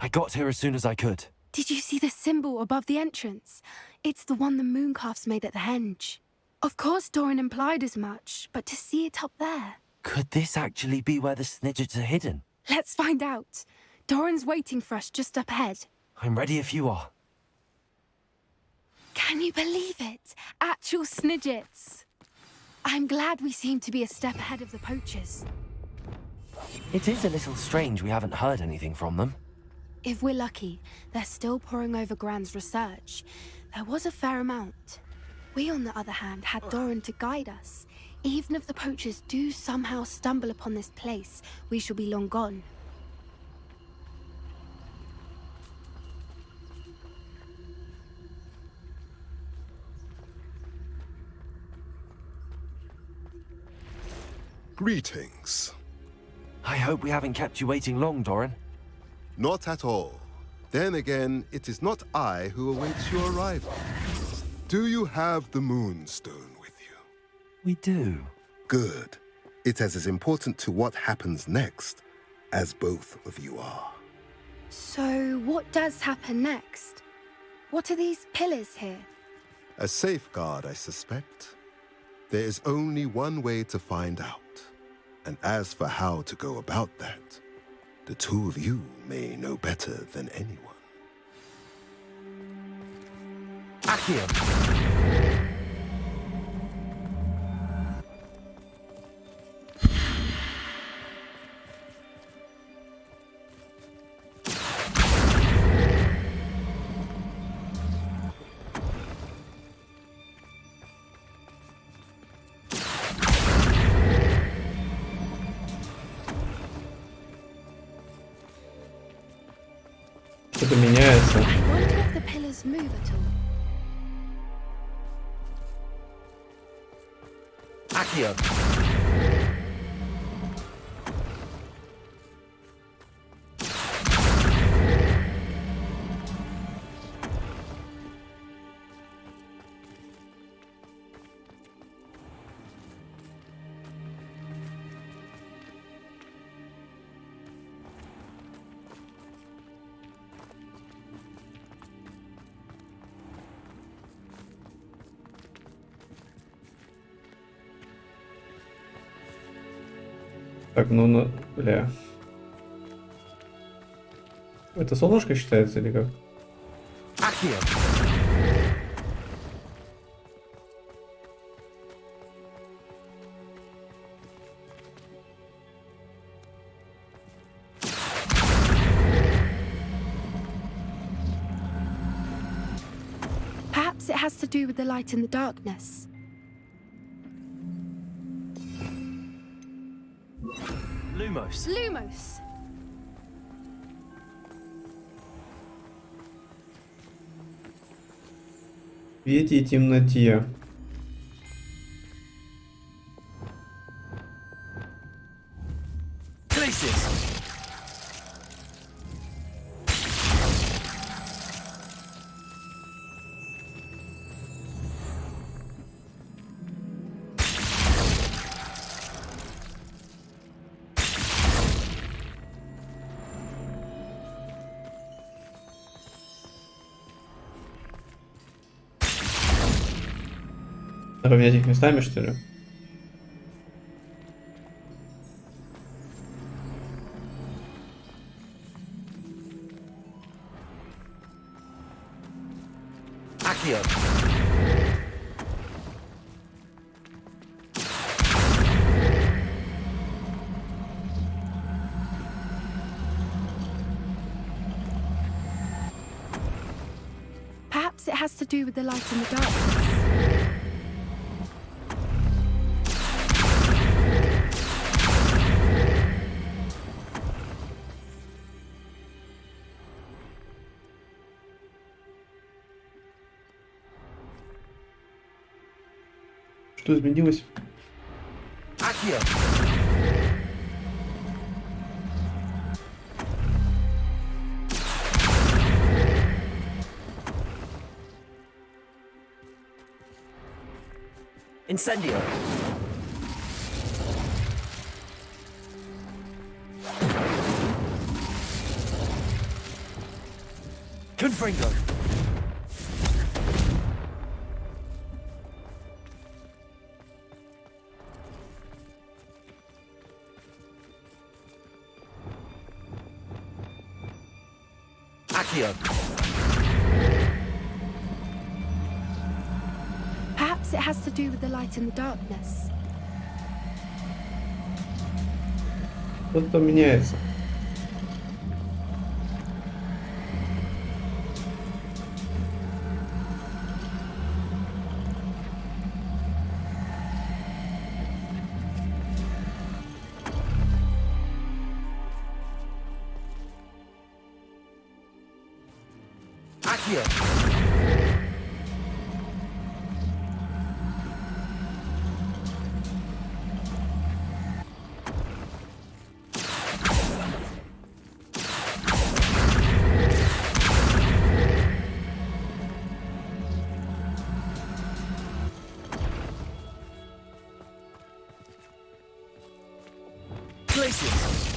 S2: I got here as soon as I could.
S11: Did you see the symbol above the entrance? It's the one the mooncalves made at the henge. Of course Doran implied as much, but to see it up there...
S2: Could this actually be where the Snidgets are hidden?
S11: Let's find out. Doran's waiting for us just up ahead.
S2: I'm ready if you are.
S11: Can you believe it? Actual Snidgets. I'm glad we seem to be a step ahead of the poachers.
S2: It is a little strange we haven't heard anything from them.
S11: If we're lucky, they're still poring over Gran's research. There was a fair amount. We, on the other hand, had Doran to guide us. Even if the poachers do somehow stumble upon this place, we shall be long gone.
S10: Greetings.
S2: I hope we haven't kept you waiting long, Doran.
S10: Not at all. Then again, it is not I who awaits your arrival. Do you have the Moonstone with you?
S2: We do.
S10: Good. It is as important to what happens next as both of you are.
S11: So, what does happen next? What are these pillars here?
S10: A safeguard, I suspect. There is only one way to find out. And as for how to go about that, the two of you may know better than anyone.
S2: Accio!
S1: Что-то меняется.
S11: I wonder if the pillars move at all.
S2: Accio!
S1: Так, ну, бля. Это солнышко считается или как?
S2: Accio!
S11: Perhaps it has to do with the light in the darkness.
S2: Lumos!
S11: Lumos!
S1: В свете и темноте.
S2: Glacius!
S1: Надо поменять их местами, что ли?
S2: Accio!
S11: Perhaps it has to do with the light in the darkness.
S1: Что изменилось?
S2: Accio! Incendio! Confringo. Accio.
S11: Perhaps it has to do with the light and the darkness.
S1: Что-то меняется.
S2: Accio. Places.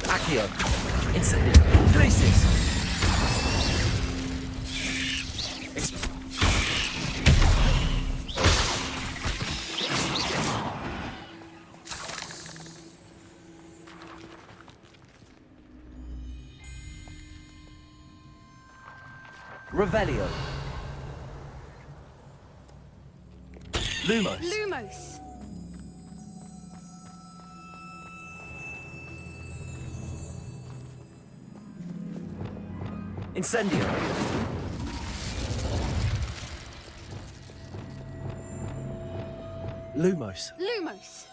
S2: Accio. Incendio. Places. Revelio. Lumos.
S11: Lumos!
S2: Incendio. Lumos.
S11: Lumos!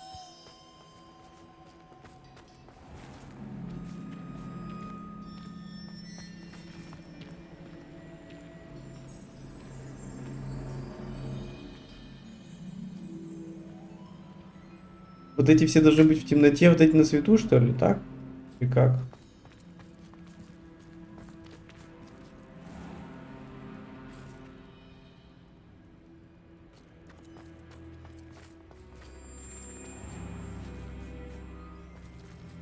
S1: Вот эти все должны быть в темноте, вот эти на свету, что ли, так? И как?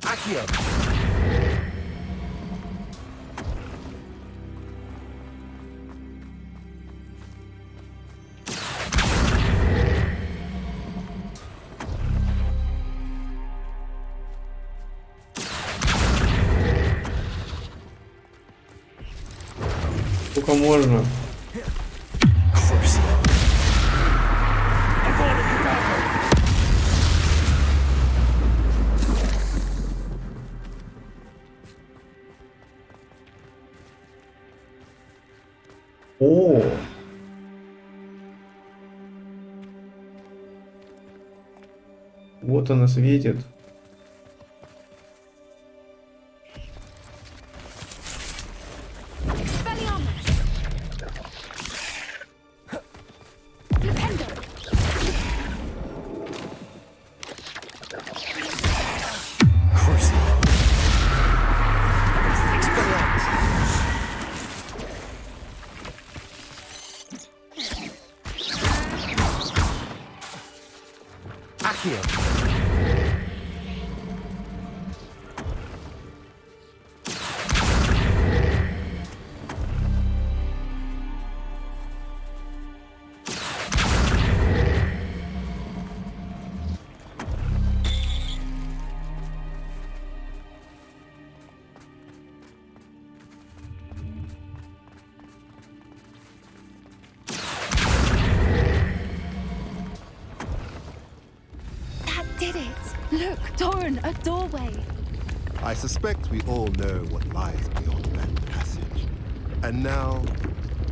S2: Accio.
S1: Сколько можно? О! Вот она светит.
S2: Accio.
S11: Did it! Look, Doran, a doorway!
S10: I suspect we all know what lies beyond that passage. And now,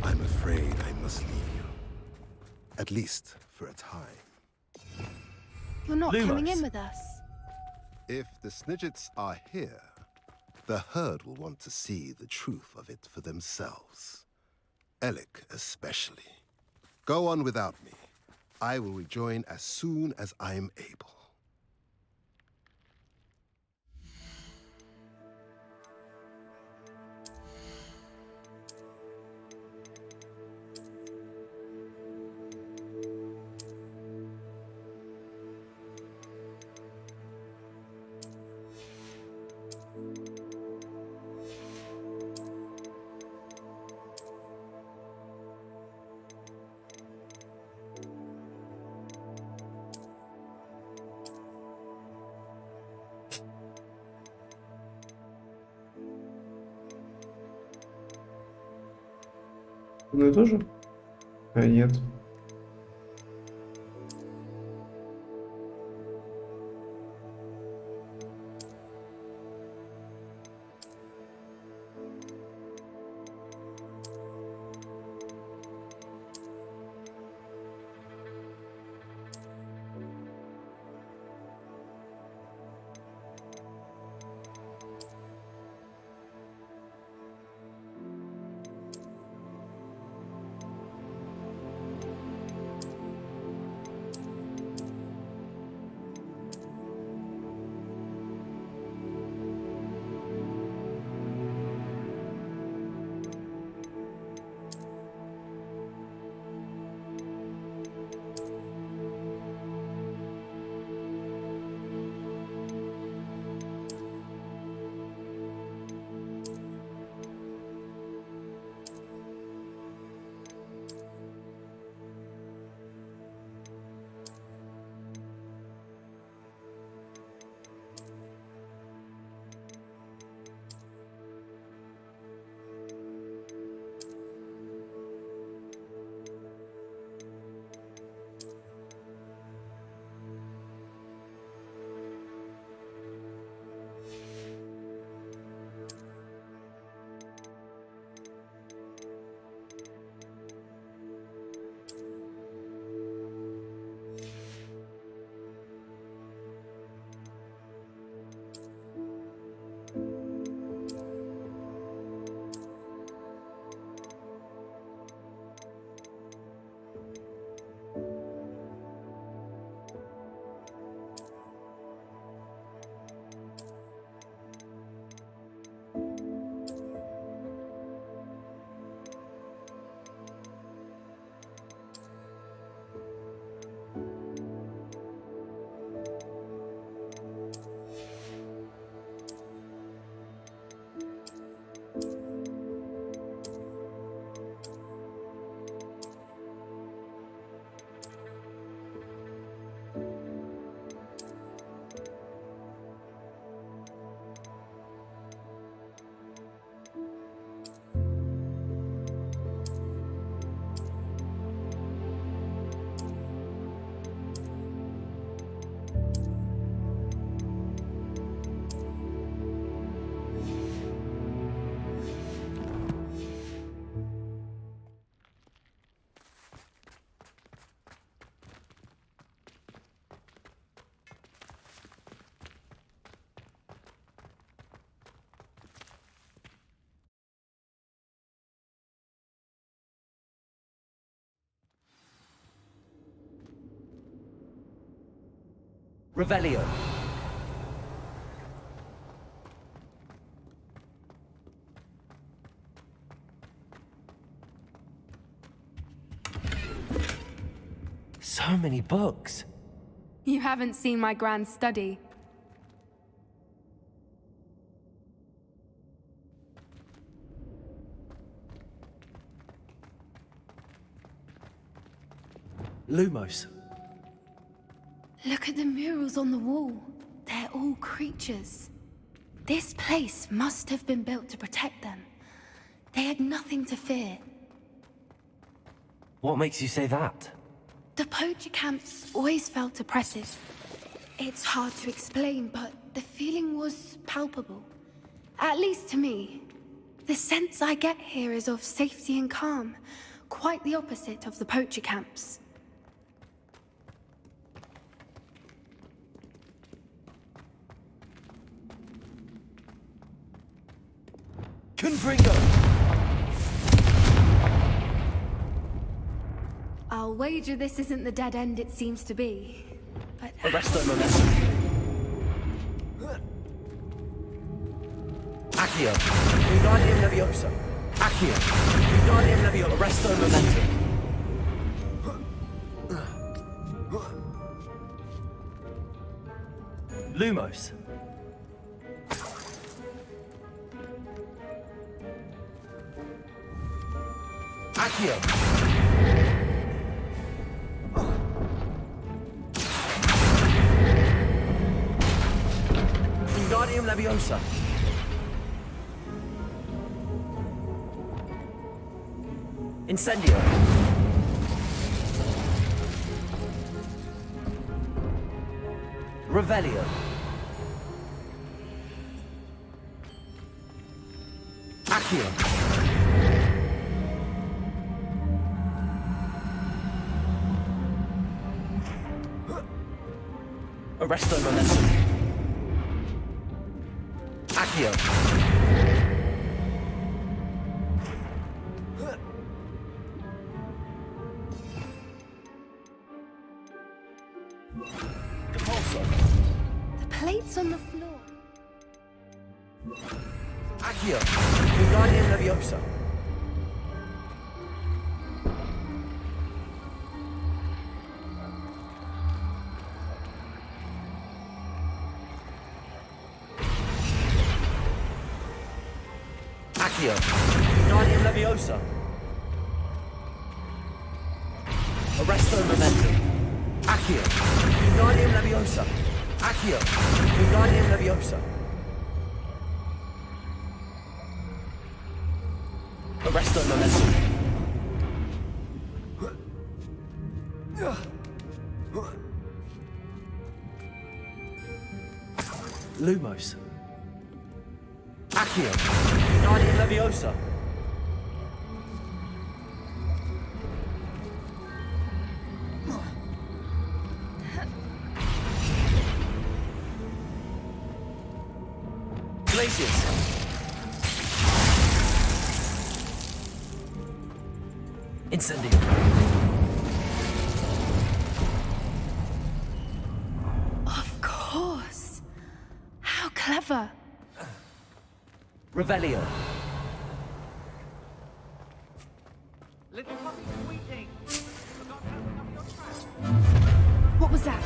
S10: I'm afraid I must leave you. At least for a time.
S11: You're not coming in with us.
S10: If the Snidgets are here, the herd will want to see the truth of it for themselves. Alec especially. Go on without me. I will rejoin as soon as I'm able.
S1: Ну и тоже? А нет.
S2: Revelio. So many books.
S11: You haven't seen my grand study.
S2: Lumos.
S11: Look at the murals on the wall. They're all creatures. This place must have been built to protect them. They had nothing to fear.
S2: What makes you say that?
S11: The poacher camps always felt oppressive. It's hard to explain, but the feeling was palpable. At least to me. The sense I get here is of safety and calm. Quite the opposite of the poacher camps.
S2: Confringo!
S11: I'll wager this isn't the dead end it seems to be. But
S2: Arresto momentum. Accio. Wingardium Leviosa. Accio. Wingardium Leviosa. Arresto momentum. Lumos. Accio. Wingardium Leviosa. Incendio. Revelio. Accio. Arresto Momentum. Accio.
S11: The plates on the floor.
S2: Accio. Wingardium Leviosa. Accio. Wingardium Leviosa. Arresto Momentum. Accio. Wingardium Leviosa. Accio. Wingardium Leviosa. Arresto Momentum. Lumos. Accio. Wingardium Leviosa. Glacius. Incendio.
S11: Of course. How clever.
S2: Revelio.
S11: What was that?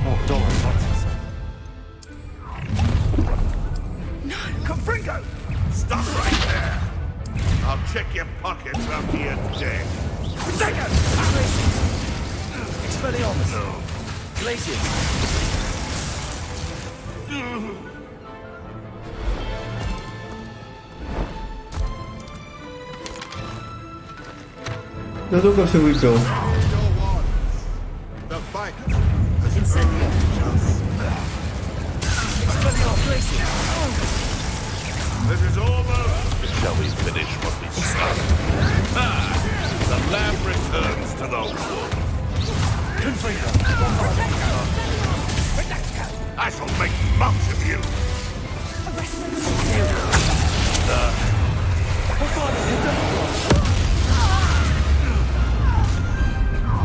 S2: What door? What's
S11: No!
S15: Confringo! Stop right there! I'll check your pockets after you're dead.
S2: Confringo! Expelliarmus! Glacius!
S1: Я только все выпил.
S15: The fight.
S2: Incendio. Expelliarmus! Glacius!
S15: This is almost. Shall we finish what we started? The lamb returns to the wolf.
S2: Confringo!
S15: I shall make monks of you.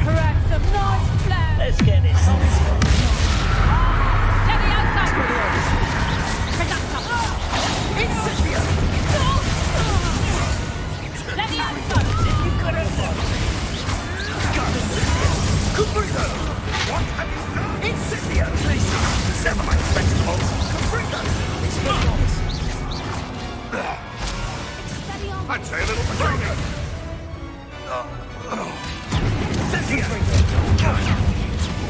S5: Correct some nice flair.
S2: Let's get this.
S5: Incendio. Leviosa.
S15: Confringo! What have you done?
S2: Incendio.
S15: Never mind spectacles. Confringo! I'd say a little training.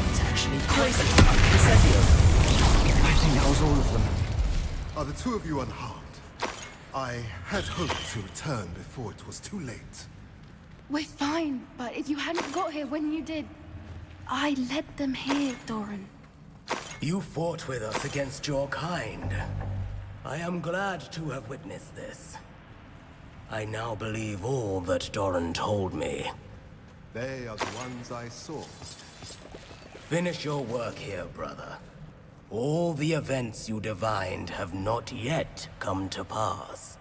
S2: It's actually crazy. Incendio. I think that was all of them.
S10: Are the two of you unharmed? I had hoped to return before it was too late.
S11: We're fine, but if you hadn't got here when you did, I led them here, Doran.
S16: You fought with us against your kind. I am glad to have witnessed this. I now believe all that Doran told me.
S10: They are the ones I saw.
S16: Finish your work here, brother. All the events you divined have not yet come to pass.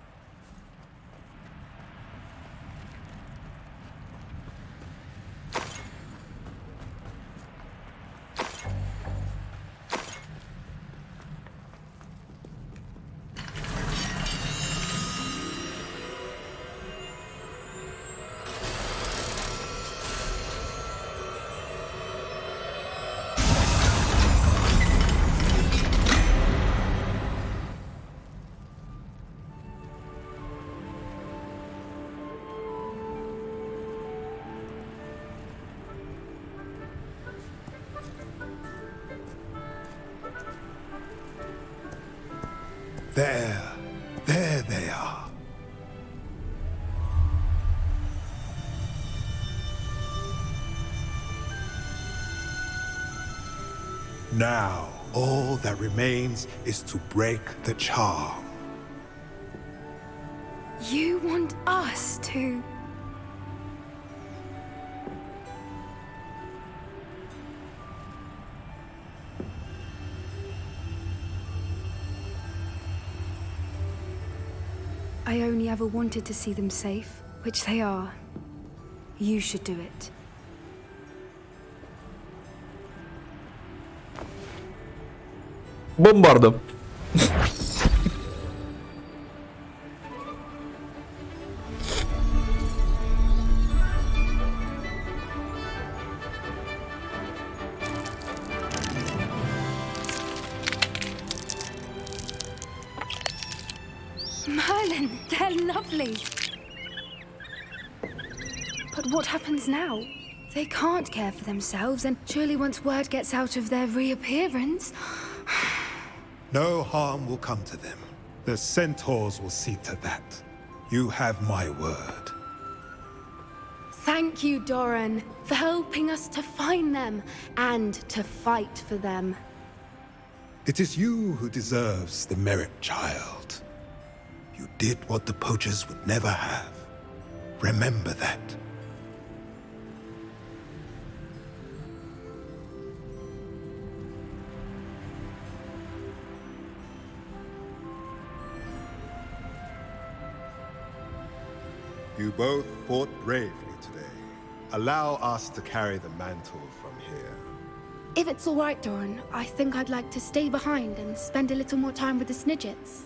S10: There they are.
S17: Now, all that remains is to break the charm.
S11: You want us to... I only ever wanted to see them safe, which they are. You should do it.
S1: Бомбарда.
S11: Merlin, they're lovely. But what happens now? They can't care for themselves, and surely once word gets out of their reappearance...
S17: No harm will come to them. The centaurs will see to that. You have my word.
S11: Thank you, Doran, for helping us to find them and to fight for them.
S17: It is you who deserves the merit, child. You did what the poachers would never have. Remember that. You both fought bravely today. Allow us to carry the mantle from here.
S11: If it's all right, Doran, I think I'd like to stay behind and spend a little more time with the Snidgets.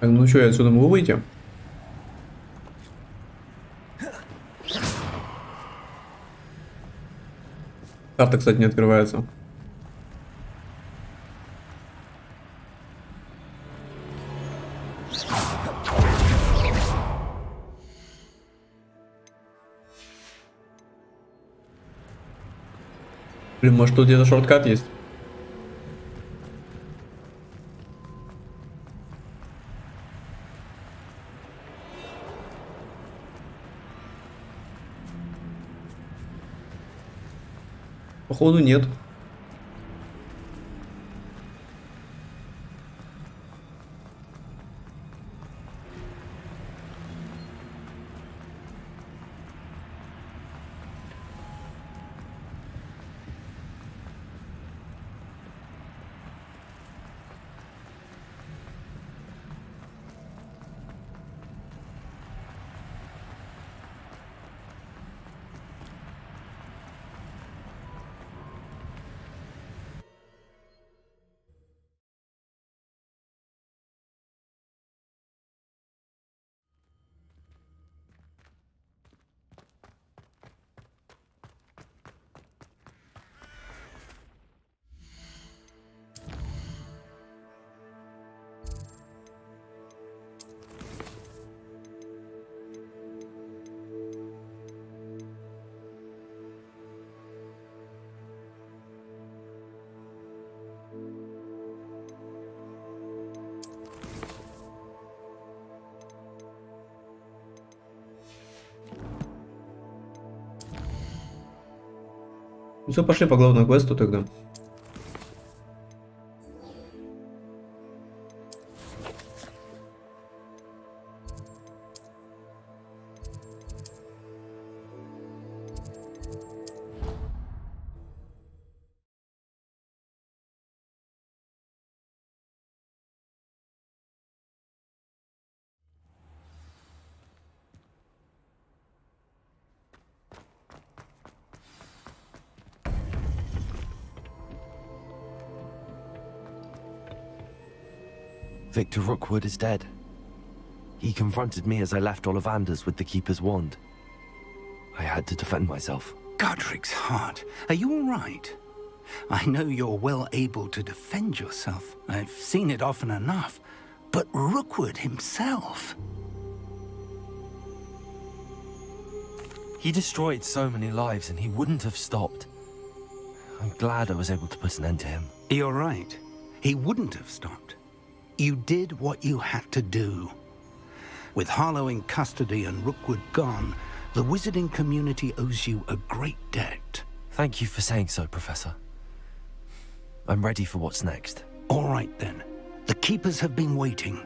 S1: Ну что, я отсюда могу выйти? Карта, кстати, не открывается. Блин, может тут где-то шорткат есть? Походу нет. Ну все, пошли по главному квесту тогда.
S2: Victor Rookwood is dead. He confronted me as I left Ollivander's with the Keeper's wand. I had to defend myself.
S3: Godric's heart, are you all right? I know you're well able to defend yourself. I've seen it often enough. But Rookwood himself...
S2: He destroyed so many lives and he wouldn't have stopped. I'm glad I was able to put an end to him.
S3: You're right. He wouldn't have stopped. You did what you had to do. With Harlow in custody and Rookwood gone, the wizarding community owes you a great debt.
S2: Thank you for saying so, Professor. I'm ready for what's next.
S3: All right, then. The Keepers have been waiting.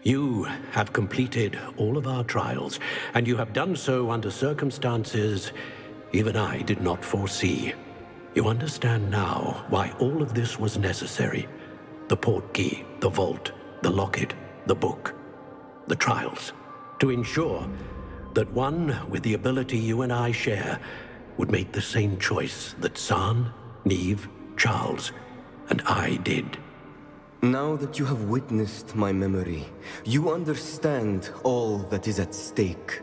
S7: You have completed all of our trials, and you have done so under circumstances even I did not foresee. You understand now why all of this was necessary. The portkey, the vault, the locket, the book, the trials. To ensure that one with the ability you and I share would make the same choice that San, Neve, Charles, and I did.
S6: Now that you have witnessed my memory, you understand all that is at stake.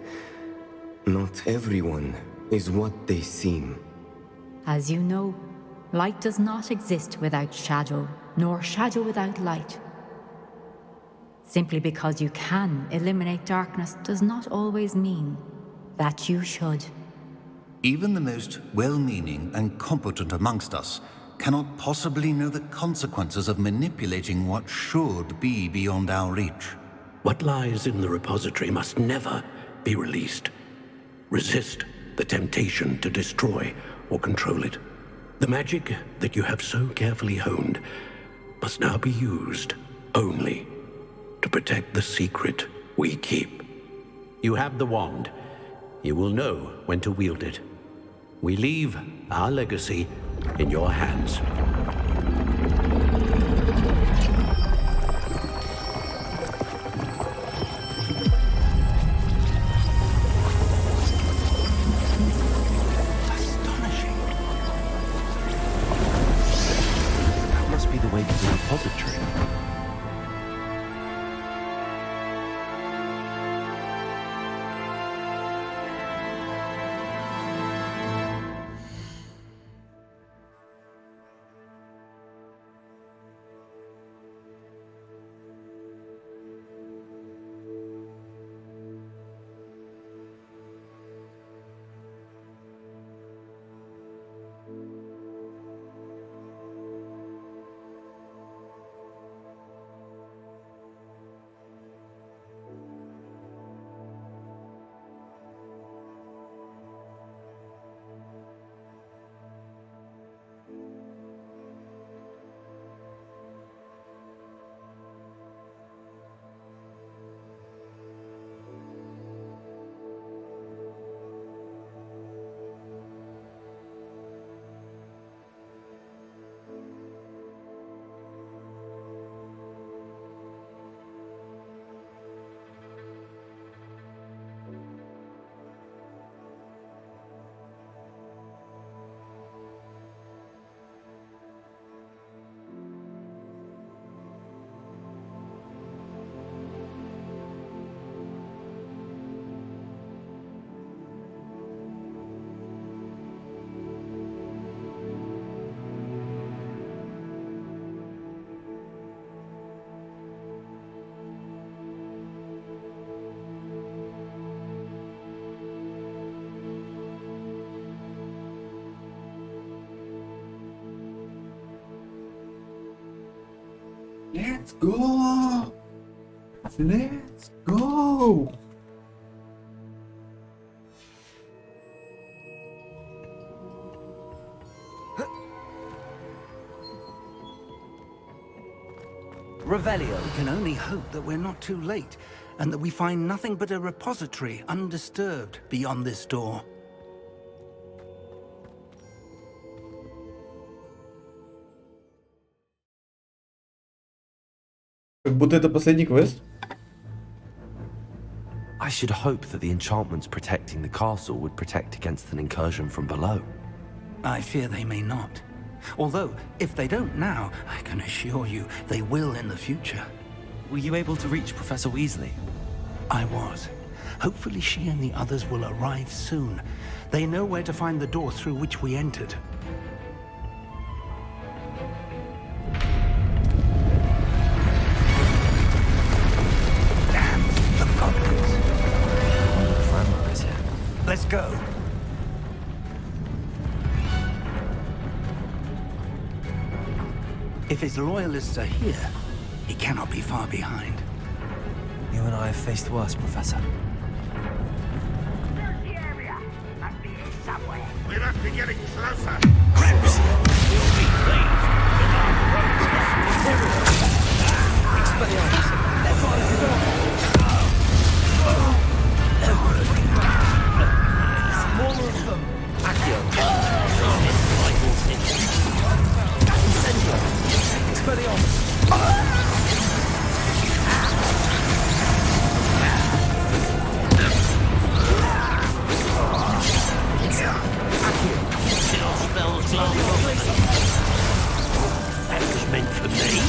S6: Not everyone is what they seem.
S18: As you know, light does not exist without shadow, nor shadow without light. Simply because you can eliminate darkness does not always mean that you should.
S19: Even the most well-meaning and competent amongst us cannot possibly know the consequences of manipulating what should be beyond our reach.
S7: What lies in the repository must never be released. Resist the temptation to destroy or control it. The magic that you have so carefully honed must now be used only to protect the secret we keep. You have the wand. You will know when to wield it. We leave our legacy in your hands.
S2: That must be the way to the repository.
S17: Let's go! Let's go!
S2: Revelio.
S3: We can only hope that we're not too late, and that we find nothing but a repository undisturbed beyond this door.
S1: Как будто это последний квест.
S2: I should hope that the enchantments protecting the castle would protect against an incursion from below.
S3: I fear they may not. Although, if they don't now, I can assure you they will in the future.
S2: Were you able to reach Professor Weasley?
S3: I was. Hopefully she and the others will arrive soon. They know where to find the door through which we entered. If his loyalists are here, he cannot be far behind.
S2: You and I have faced worse, Professor.
S15: We must be getting closer.
S7: That was meant for me.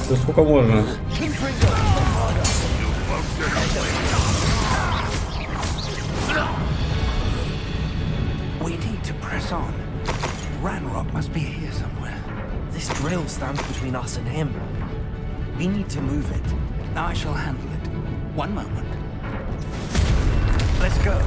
S1: Да сколько можно?
S3: We need to press on. Ranrock must be here somewhere.
S2: This drill stands between us and him. We need to move it.
S3: I shall handle it. One moment. Let's go.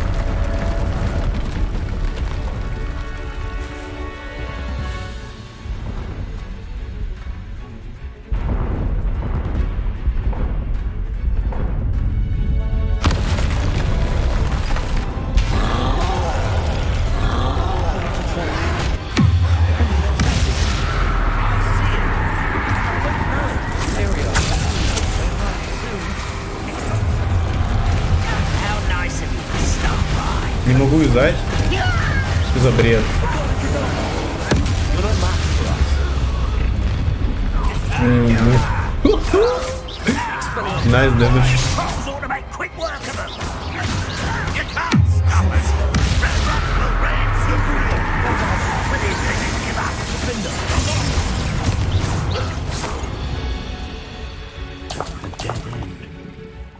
S1: Не могу юзать. Что за бред? Nice damage.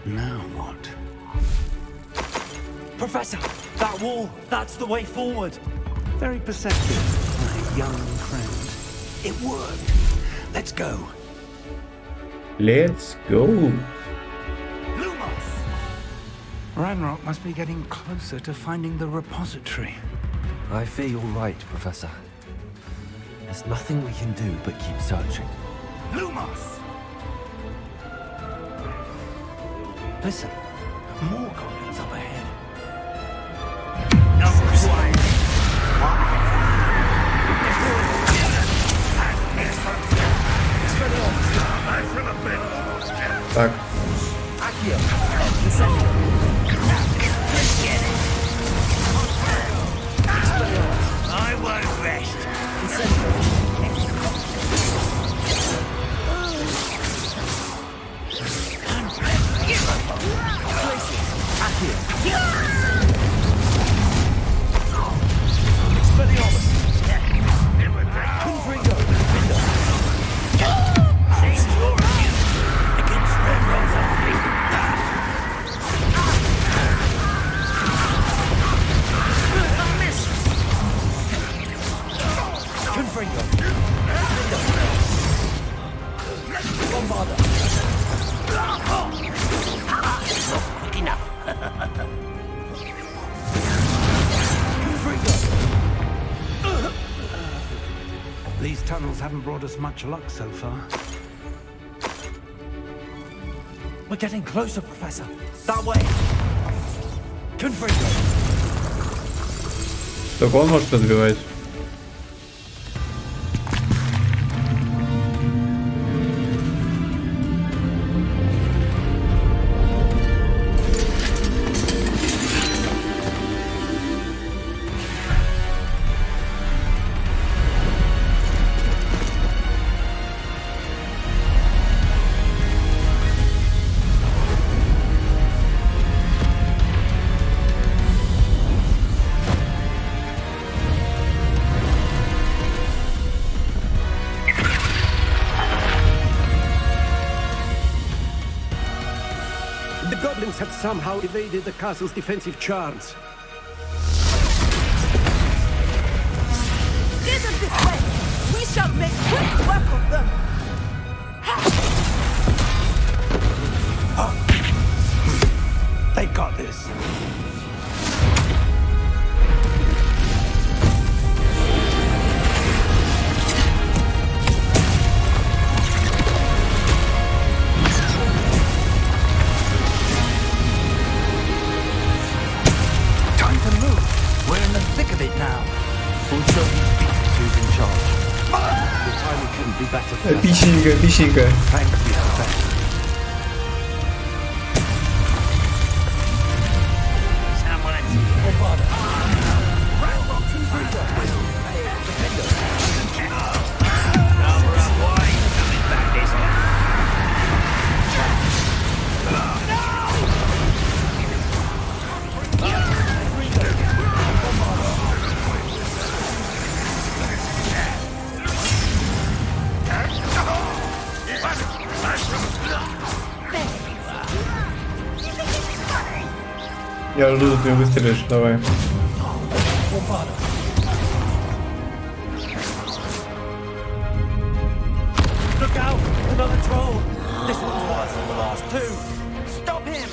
S3: Now what?
S2: Professor, that wall, that's the way forward.
S3: Very perceptive, my young friend. It worked. Let's go.
S1: Let's go.
S3: Ranrock must be getting closer to finding the repository.
S2: I fear you're right, Professor. There's nothing we can do but keep searching.
S3: Lumos! Listen, more goblins up ahead.
S1: Так.
S15: I won't rest.
S3: These tunnels haven't brought us much luck so far.
S2: We're getting closer, Professor. That way. Confringo.
S1: Только он может разбивать.
S7: The goblins have somehow evaded the castle's defensive charms.
S5: Steer them this way! We shall make quick work of them!
S3: They got this.
S2: better, Professor.
S1: Эпичненько, эпичненько.
S2: Thank you, Professor.
S1: Я жду, ты выстрелишь, давай.
S2: Look out! Another troll! This one's worse than the last two! Stop him!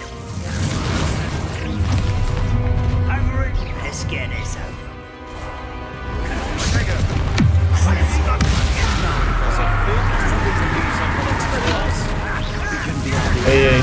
S2: Over it! Let's get this over.
S1: Эй-эй.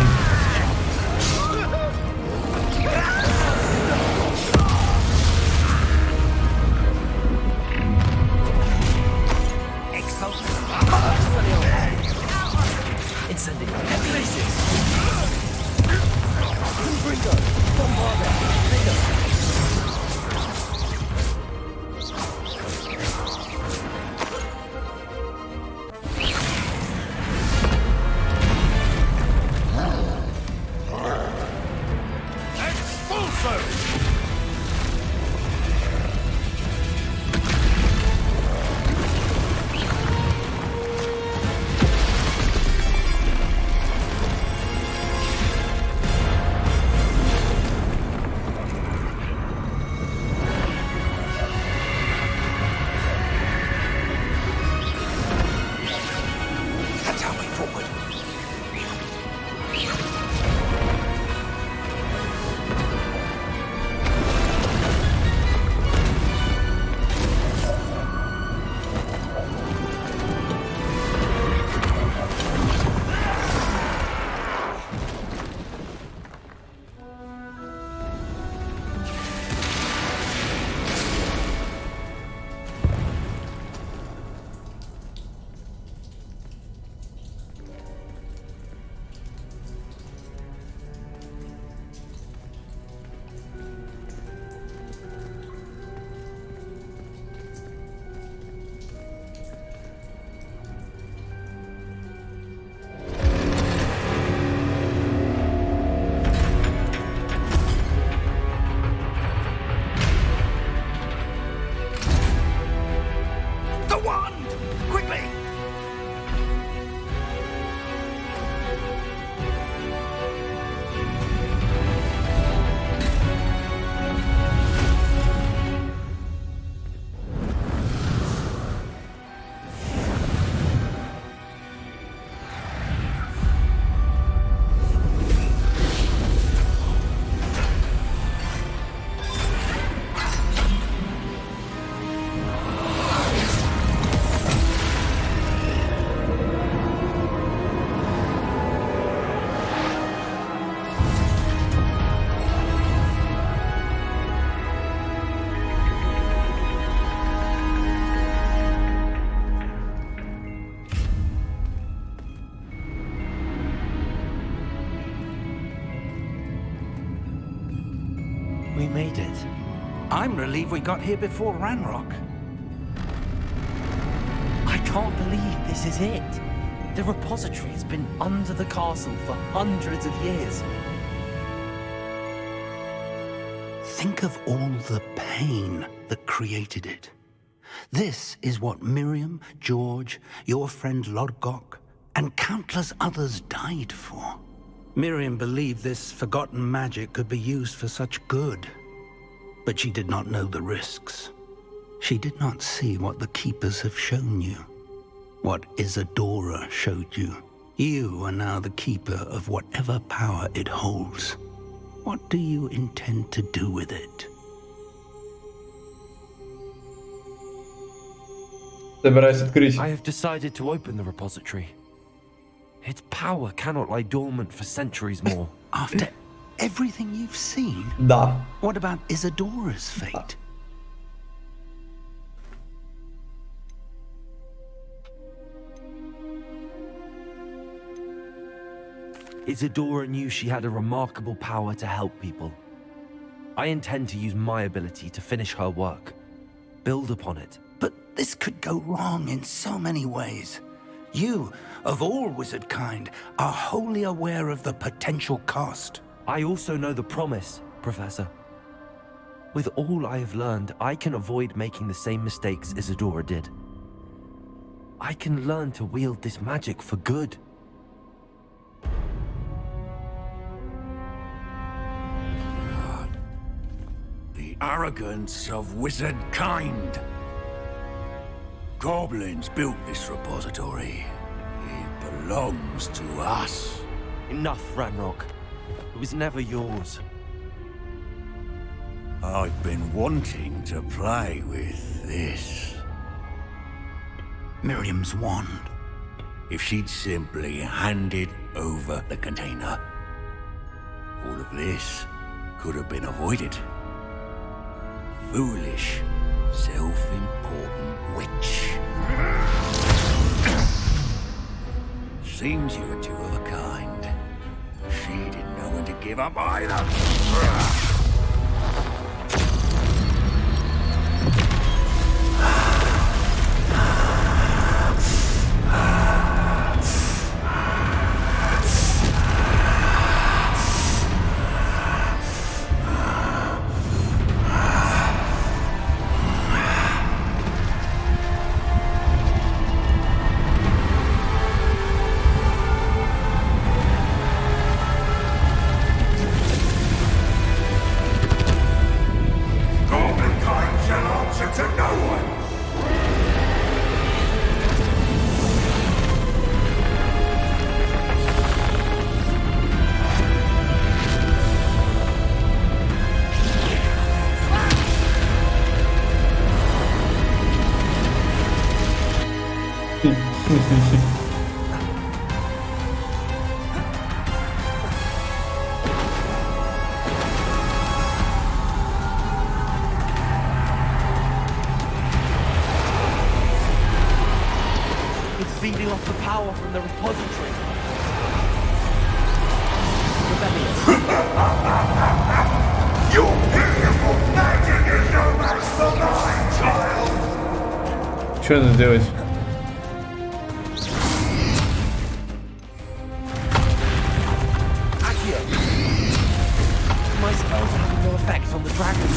S3: We made it. I'm relieved we got here before Ranrock.
S2: I can't believe this is it. The repository has been under the castle for hundreds of years.
S3: Think of all the pain that created it. This is what Miriam, George, your friend Lodgok, and countless others died for. Miriam believed this forgotten magic could be used for such good, but she did not know the risks. She did not see what the Keepers have shown you, what Isadora showed you. You are now the Keeper of whatever power it holds. What do you intend to do with it?
S2: I have decided to open the repository. Its power cannot lie dormant for centuries more.
S3: After everything you've seen?
S1: Да.
S3: What about Isadora's fate?
S2: Isadora knew she had a remarkable power to help people. I intend to use my ability to finish her work. Build upon it.
S3: But this could go wrong in so many ways. You, of all wizard kind, are wholly aware of the potential cost.
S2: I also know the promise, Professor. With all I have learned, I can avoid making the same mistakes Isadora did. I can learn to wield this magic for good.
S20: The arrogance of wizard kind. Goblins built this repository. It belongs to us.
S2: Enough, Ranrock. It was never yours.
S20: I've been wanting to play with this.
S3: Miriam's wand.
S20: If she'd simply handed over the container, all of this could have been avoided. Foolish, self-important witch. Seems you're two of a kind. She didn't know when to give up either.
S2: It's feeding off the power from the repository.
S15: Your beautiful magic is no match for mine, child!
S1: Что надо делать?
S2: My spells are having no effect on the dragon.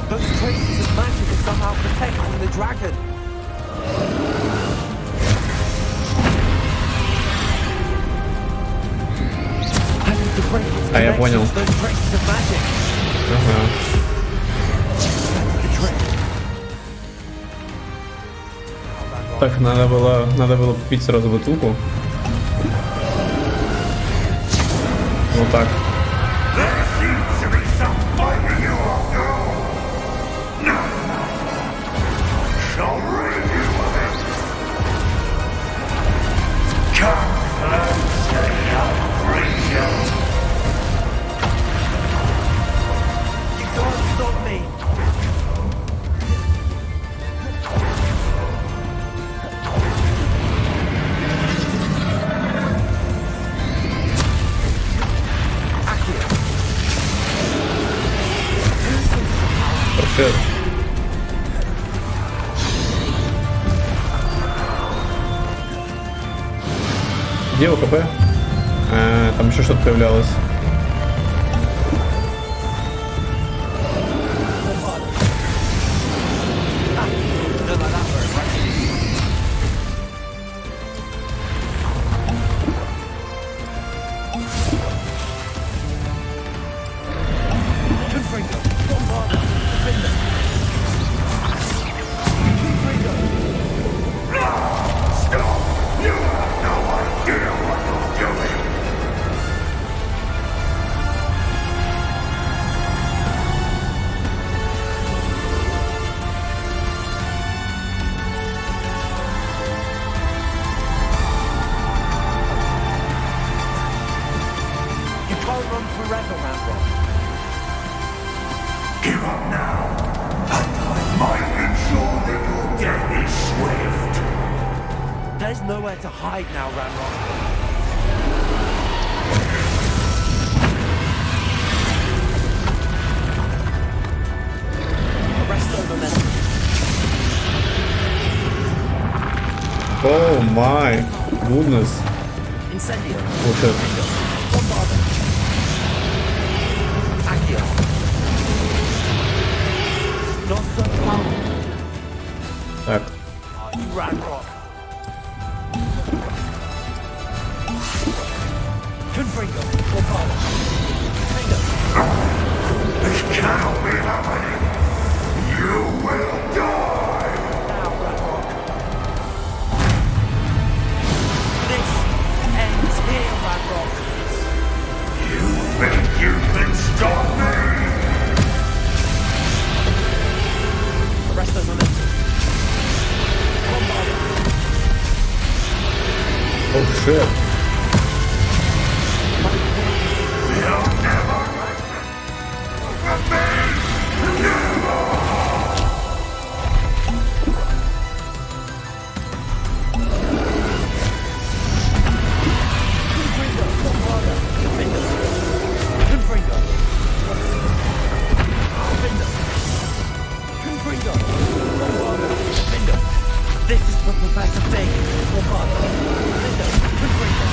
S2: Those traces of magic are somehow protecting the dragon. I need to break its
S1: А я понял.
S2: connections, those traces of magic.
S1: Ага.
S2: The trick.
S1: Так, надо было купить сразу бутылку. Вот так. Прошел. Где его КП? Там еще что-то появлялось.
S2: There's nowhere to hide now, Ranrock. Arrest the momentum.
S1: Oh my goodness.
S2: Incendio.
S1: Oh shit.
S2: Bombarda. Accio. Nostra Palma.
S1: Так.
S2: Ranrock. Confringo. Bombarda. Finger.
S15: This cannot be happening. You will die.
S2: Now, Ranrock. This ends here, Ranrock.
S15: You think you can stop me?
S2: Arrest the momentum. Bombarda.
S1: Oh shit.
S15: You'll never
S2: This is for Professor Fig. Bombarda. Linda. Confringo.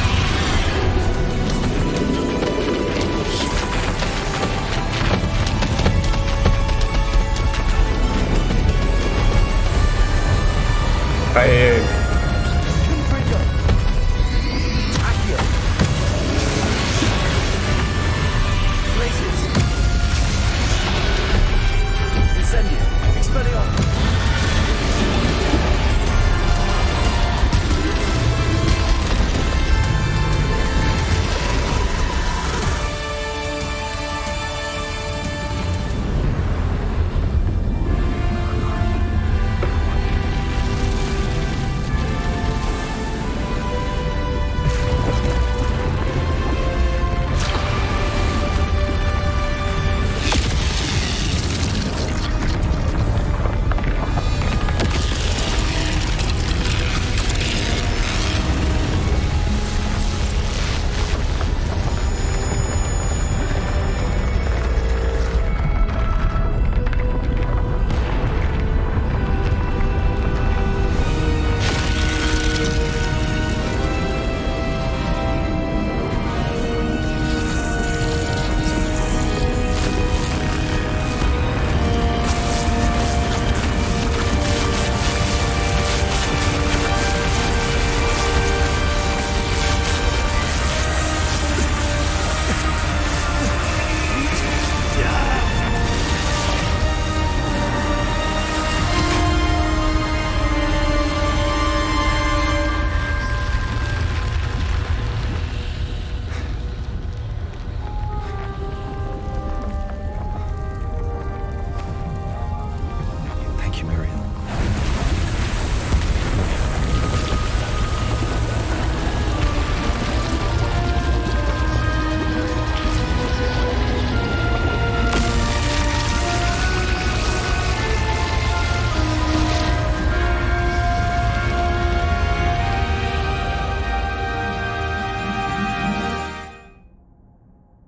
S1: Ай-яй-яй.
S2: Confringo. Accio. Places. Incendio. Expelliarmus.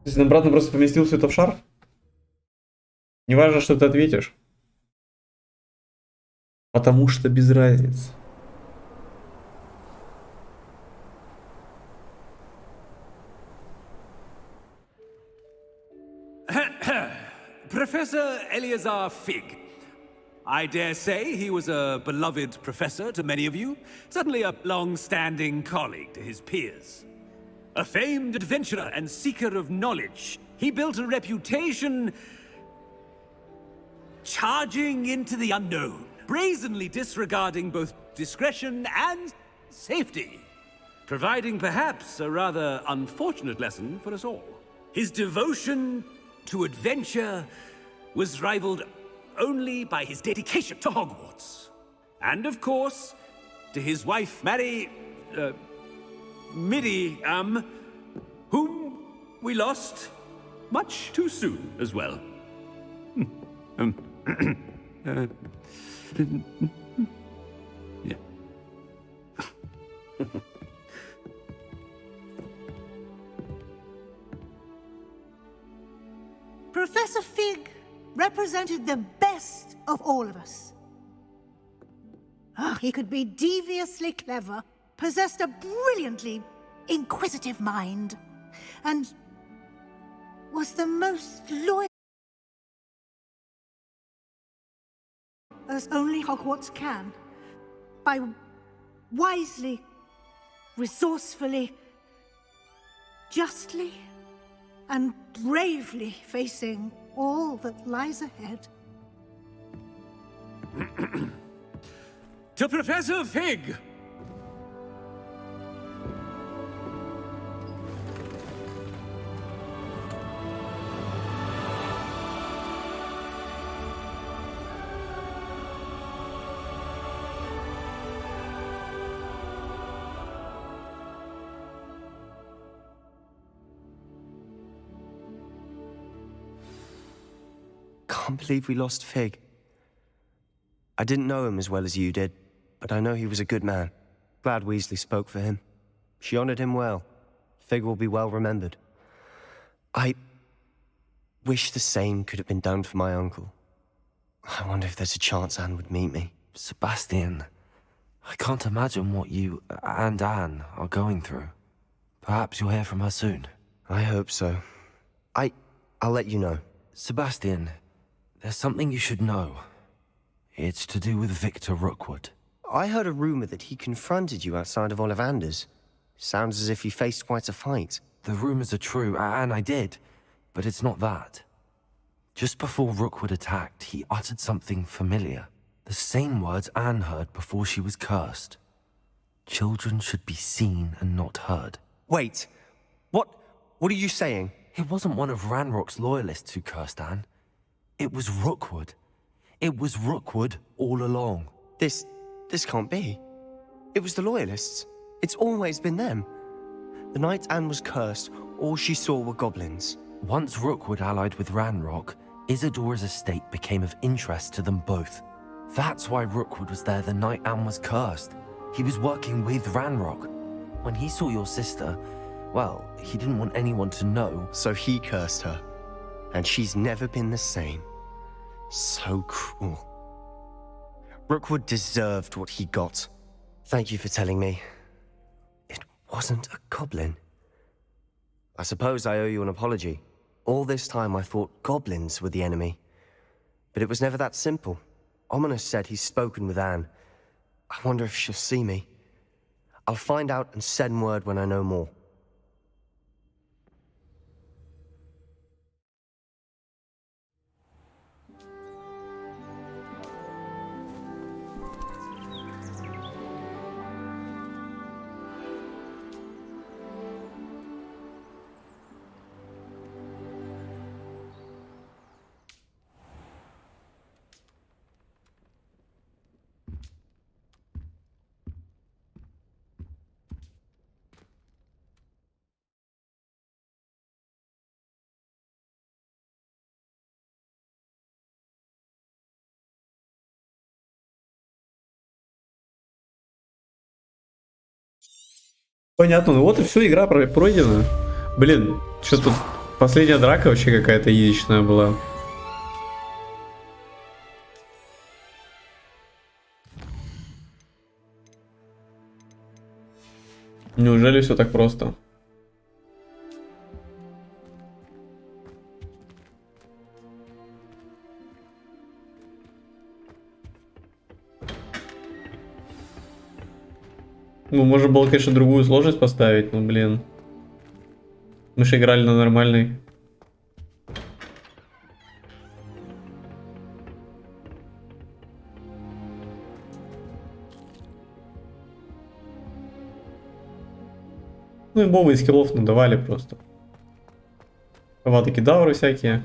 S1: Если он обратно просто поместил все это в шар, не важно, что ты ответишь. Потому что без разницы.
S21: Professor Eleazar Fig. I dare say he was a beloved professor to many of you, certainly a long-standing colleague to his peers. A famed adventurer and seeker of knowledge, he built a reputation charging into the unknown, brazenly disregarding both discretion and safety, providing perhaps a rather unfortunate lesson for us all. His devotion to adventure was rivaled only by his dedication to Hogwarts. And of course, to his wife, Midi, whom we lost much too soon as well. Yeah.
S9: Professor Fig represented the best of all of us. He could be deviously clever, possessed a brilliantly inquisitive mind, and was the most loyal as only Hogwarts can, by wisely, resourcefully, justly, and bravely facing all that lies ahead.
S21: To Professor Fig!
S2: Can't believe we lost Fig. I didn't know him as well as you did, but I know he was a good man. Glad Weasley spoke for him. She honored him well. Fig will be well remembered. I wish the same could have been done for my uncle. I wonder if there's a chance Anne would meet me.
S22: Sebastian, I can't imagine what you and Anne are going through. Perhaps you'll hear from her soon.
S2: I hope so. I'll let you know.
S22: Sebastian, there's something you should know. It's to do with Victor Rookwood.
S2: I heard a rumor that he confronted you outside of Ollivander's. Sounds as if you faced quite a fight.
S22: The rumors are true, and I did, but it's not that. Just before Rookwood attacked, he uttered something familiar. The same words Anne heard before she was cursed. Children should be seen and not heard.
S2: Wait, what are you saying?
S22: It wasn't one of Ranrock's loyalists who cursed Anne. It was Rookwood. It was Rookwood all along.
S2: This can't be. It was the Loyalists. It's always been them. The night Anne was cursed, all she saw were goblins.
S22: Once Rookwood allied with Ranrock, Isadora's estate became of interest to them both. That's why Rookwood was there the night Anne was cursed. He was working with Ranrock. When he saw your sister, well, he didn't want anyone to know.
S2: So he cursed her. And she's never been the same. So cruel. Rookwood deserved what he got. Thank you for telling me. It wasn't a goblin. I suppose I owe you an apology. All this time I thought goblins were the enemy. But it was never that simple. Ominous said he's spoken with Anne. I wonder if she'll see me. I'll find out and send word when I know more.
S1: Понятно, ну вот и все, игра пройдена. Блин, что тут последняя драка вообще какая-то яичная была. Неужели все так просто? Ну, можно было, конечно, другую сложность поставить, но, блин. Мы же играли на нормальной. Ну и бомбы из скиллов надавали просто. Аватокедавры всякие.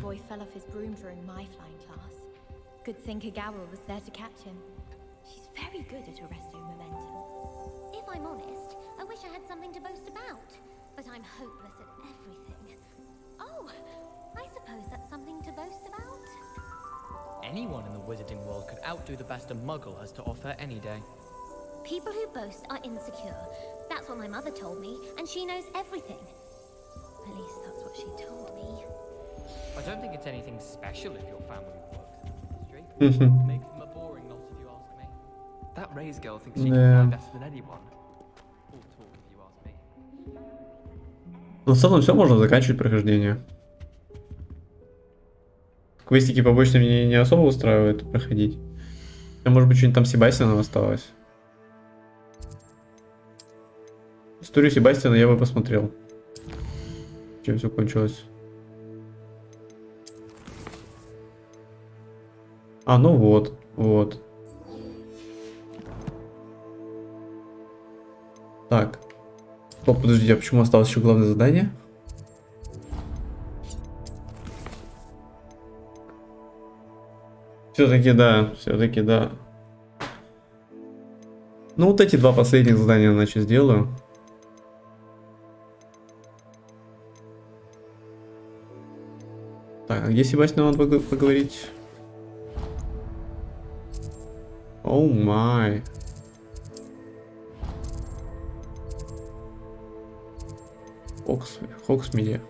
S23: If I'm honest, I wish I had something to boast about, but I'm hopeless at everything. Oh, I suppose that's something to boast about?
S24: Anyone in the wizarding world could outdo the best a muggle has to offer any day.
S23: People who boast are insecure, That's what my mother told me, and she knows everything. At least that's what she told me.
S24: I don't think it's anything special if your family works. Straight makes them a boring lot if you ask me.
S4: That Ray's girl thinks she can
S1: Да.
S4: fly better than anyone. All talk if you ask me.
S1: Но в целом все можно заканчивать прохождение. Квестики побочные мне не особо устраивает проходить. А может быть, что-нибудь там Себастьяна осталось. Историю Себастьяна я бы посмотрел. Чем все кончилось. А, ну вот, вот. Так. О, подождите, а почему осталось еще главное задание? Все-таки да, все-таки да. Ну вот эти два последних задания, значит, сделаю. Так, а где Себастьян надо поговорить? Оу май. Хоксмиде.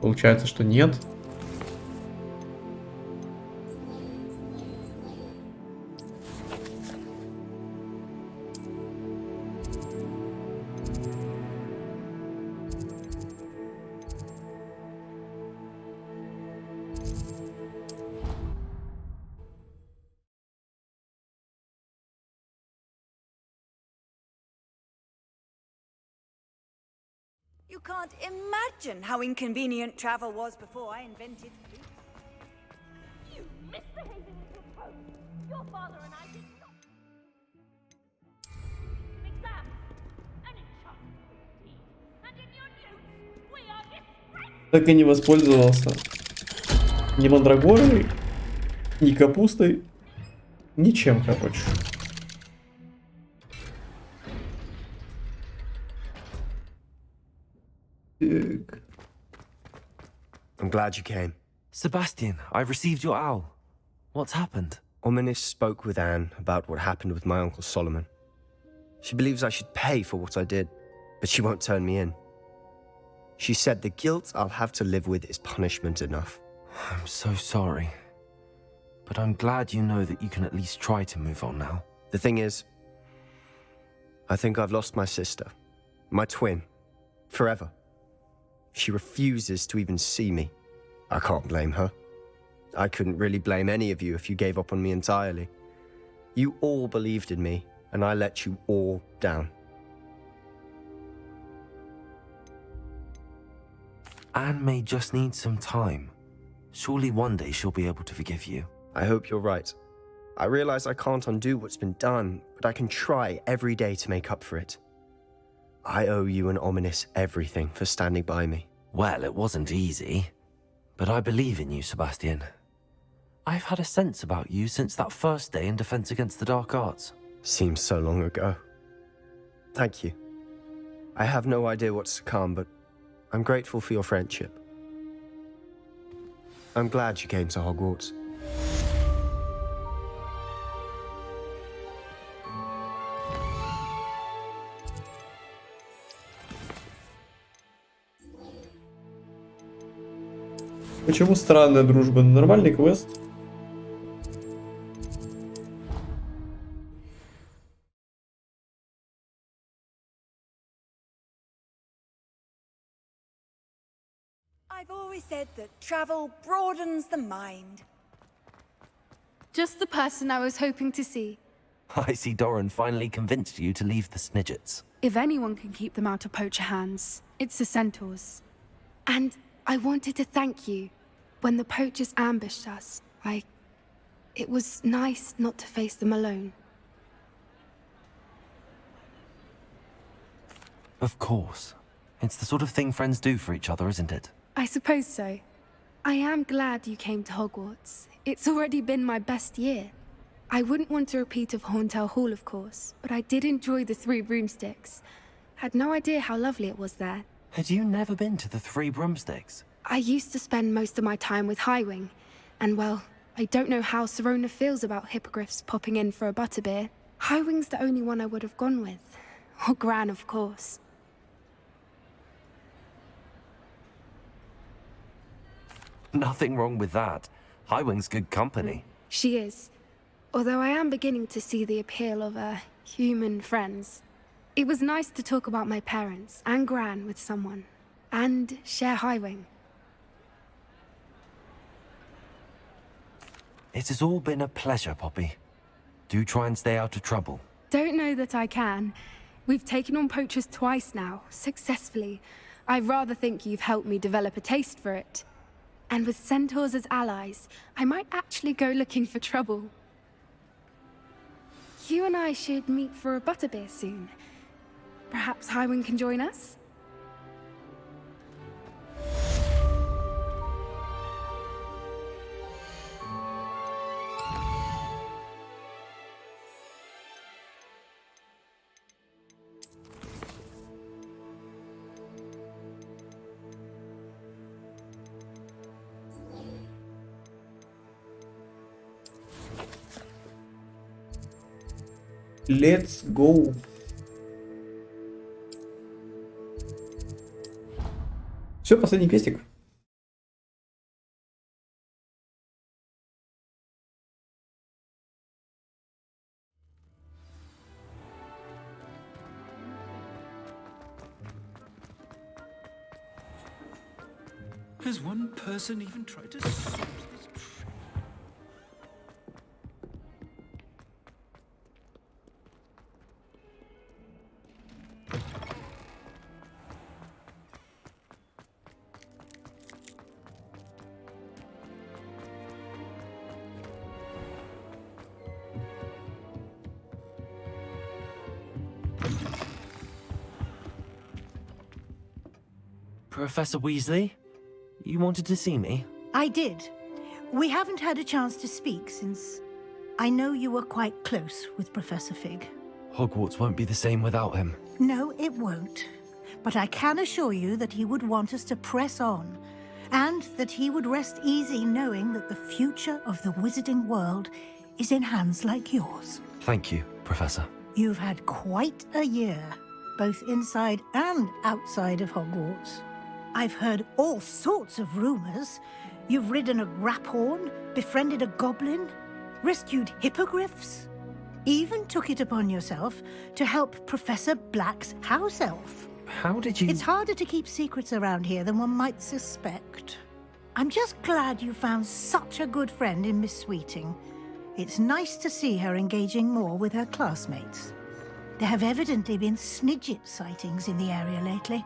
S1: Получается, что нет.
S8: You can't imagine how inconvenient travel was before I invented food.
S23: You misbehaving with your phone. Your father and I did not. Exams. An enchanted routine. And in your notes, we are disgraced.
S1: Так и не воспользовался ни мандрагорой, ни капустой, ничем, короче.
S12: I'm glad you came.
S22: Sebastian, I've received your owl. What's happened?
S12: Ominis spoke with Anne about what happened with my uncle Solomon. She believes I should pay for what I did, but she won't turn me in. She said the guilt I'll have to live with is punishment enough.
S22: I'm so sorry. But I'm glad you know that you can at least try to move on now.
S12: The thing is, I think I've lost my sister, my twin, forever. She refuses to even see me. I can't blame her. I couldn't really blame any of you if you gave up on me entirely. You all believed in me, and I let you all down.
S22: Anne may just need some time. Surely one day she'll be able to forgive you.
S12: I hope you're right. I realize I can't undo what's been done, but I can try every day to make up for it. I owe you and Ominis everything for standing by me.
S22: Well, it wasn't easy. But I believe in you, Sebastian. I've had a sense about you since that first day in Defense Against the Dark Arts.
S12: Seems so long ago. Thank you. I have no idea what's to come, but I'm grateful for your friendship. I'm glad you came to Hogwarts.
S1: Почему странная дружба? Нормальный квест.
S8: I've always said that travel broadens the mind.
S11: Just the person I was hoping to see.
S22: I see Doran finally convinced you to leave the Snidgets.
S11: If anyone can keep them out of poacher hands, it's the centaurs. And I wanted to thank you. When the poachers ambushed us, it was nice not to face them alone.
S22: Of course. It's the sort of thing friends do for each other, isn't it?
S11: I suppose so. I am glad you came to Hogwarts. It's already been my best year. I wouldn't want a repeat of Horntail Hall, of course, but I did enjoy the 3 broomsticks. Had no idea how lovely it was there.
S22: Had you never been to the Three Broomsticks?
S11: I used to spend most of my time with Highwing, and well, I don't know how Serona feels about hippogriffs popping in for a butterbeer. Highwing's the only one I would have gone with. Or Gran, of course.
S22: Nothing wrong with that. Highwing's good company.
S11: She is. Although I am beginning to see the appeal of, human friends. It was nice to talk about my parents and Gran with someone. And share Highwing.
S22: It has all been a pleasure, Poppy. Do try and stay out of trouble.
S11: Don't know that I can. We've taken on poachers twice now, successfully. I rather think you've helped me develop a taste for it. And with centaurs as allies, I might actually go looking for trouble. You and I should meet for a butterbeer soon. Perhaps Highwing can join us?
S1: Let's go. Все, последний пестик.
S3: Has one person even tried to stop this?
S22: Professor Weasley? You wanted to see me?
S9: I did. We haven't had a chance to speak since I know you were quite close with Professor Fig.
S22: Hogwarts won't be the same without him.
S9: No, it won't. But I can assure you that he would want us to press on, and that he would rest easy knowing that the future of the wizarding world is in hands like yours.
S22: Thank you, Professor.
S9: You've had quite a year, both inside and outside of Hogwarts. I've heard all sorts of rumors. You've ridden a graphorn, befriended a goblin, rescued hippogriffs, even took it upon yourself to help Professor Black's house elf.
S22: How did you...
S9: It's harder to keep secrets around here than one might suspect. I'm just glad you found such a good friend in Miss Sweeting. It's nice to see her engaging more with her classmates. There have evidently been Snidget sightings in the area lately.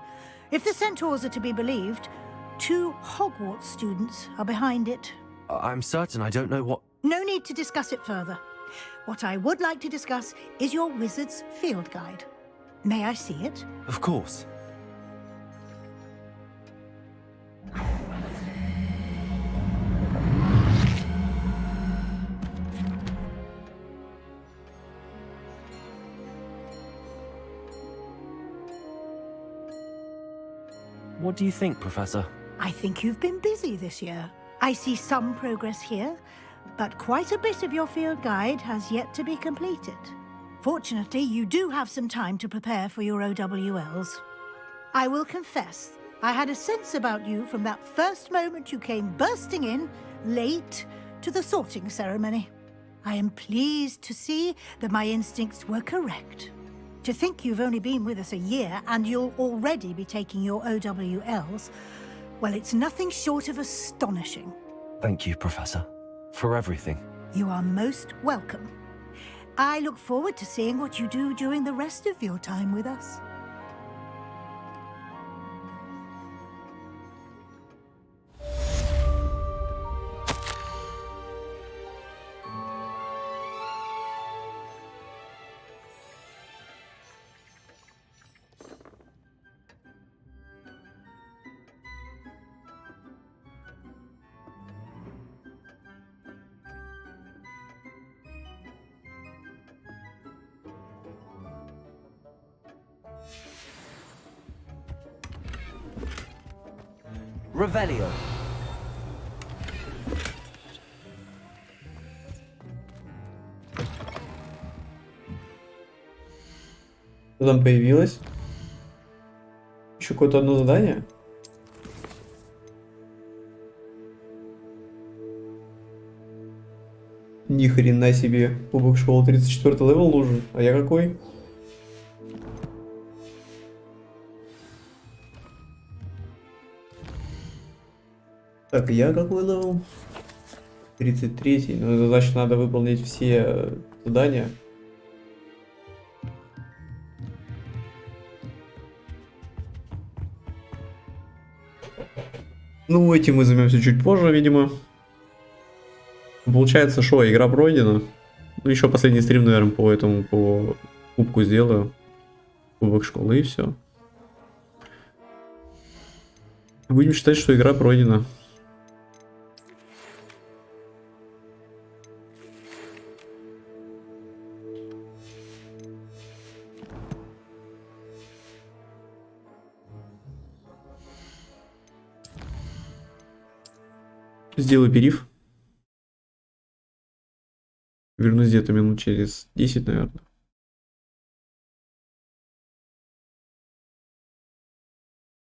S9: If the centaurs are to be believed, 2 Hogwarts students are behind it.
S22: I'm certain I don't know what...
S9: No need to discuss it further. What I would like to discuss is your wizard's field guide. May I see it?
S22: Of course. What do you think, Professor?
S9: I think you've been busy this year. I see some progress here, but quite a bit of your field guide has yet to be completed. Fortunately, you do have some time to prepare for your OWLs. I will confess, I had a sense about you from that first moment you came bursting in, late, to the sorting ceremony. I am pleased to see that my instincts were correct. To think you've only been with us a year and you'll already be taking your OWLs, well, it's nothing short of astonishing.
S22: Thank you, Professor, for everything.
S9: You are most welcome. I look forward to seeing what you do during the rest of your time with us.
S2: Revelio.
S1: Что там появилось? Еще какое-то одно задание? Ни хрена себе. Кубок школы 34 левел нужен. А я какой? Так, я какой левел? 33. Ну, это значит, надо выполнить все задания. Ну, этим мы займемся чуть позже, видимо. Получается, что игра пройдена. Ну, еще последний стрим, наверное, по кубку сделаю. Кубок школы и все. Будем считать, что игра пройдена. Сделаю перерыв. Вернусь где-то минут через 10, наверное.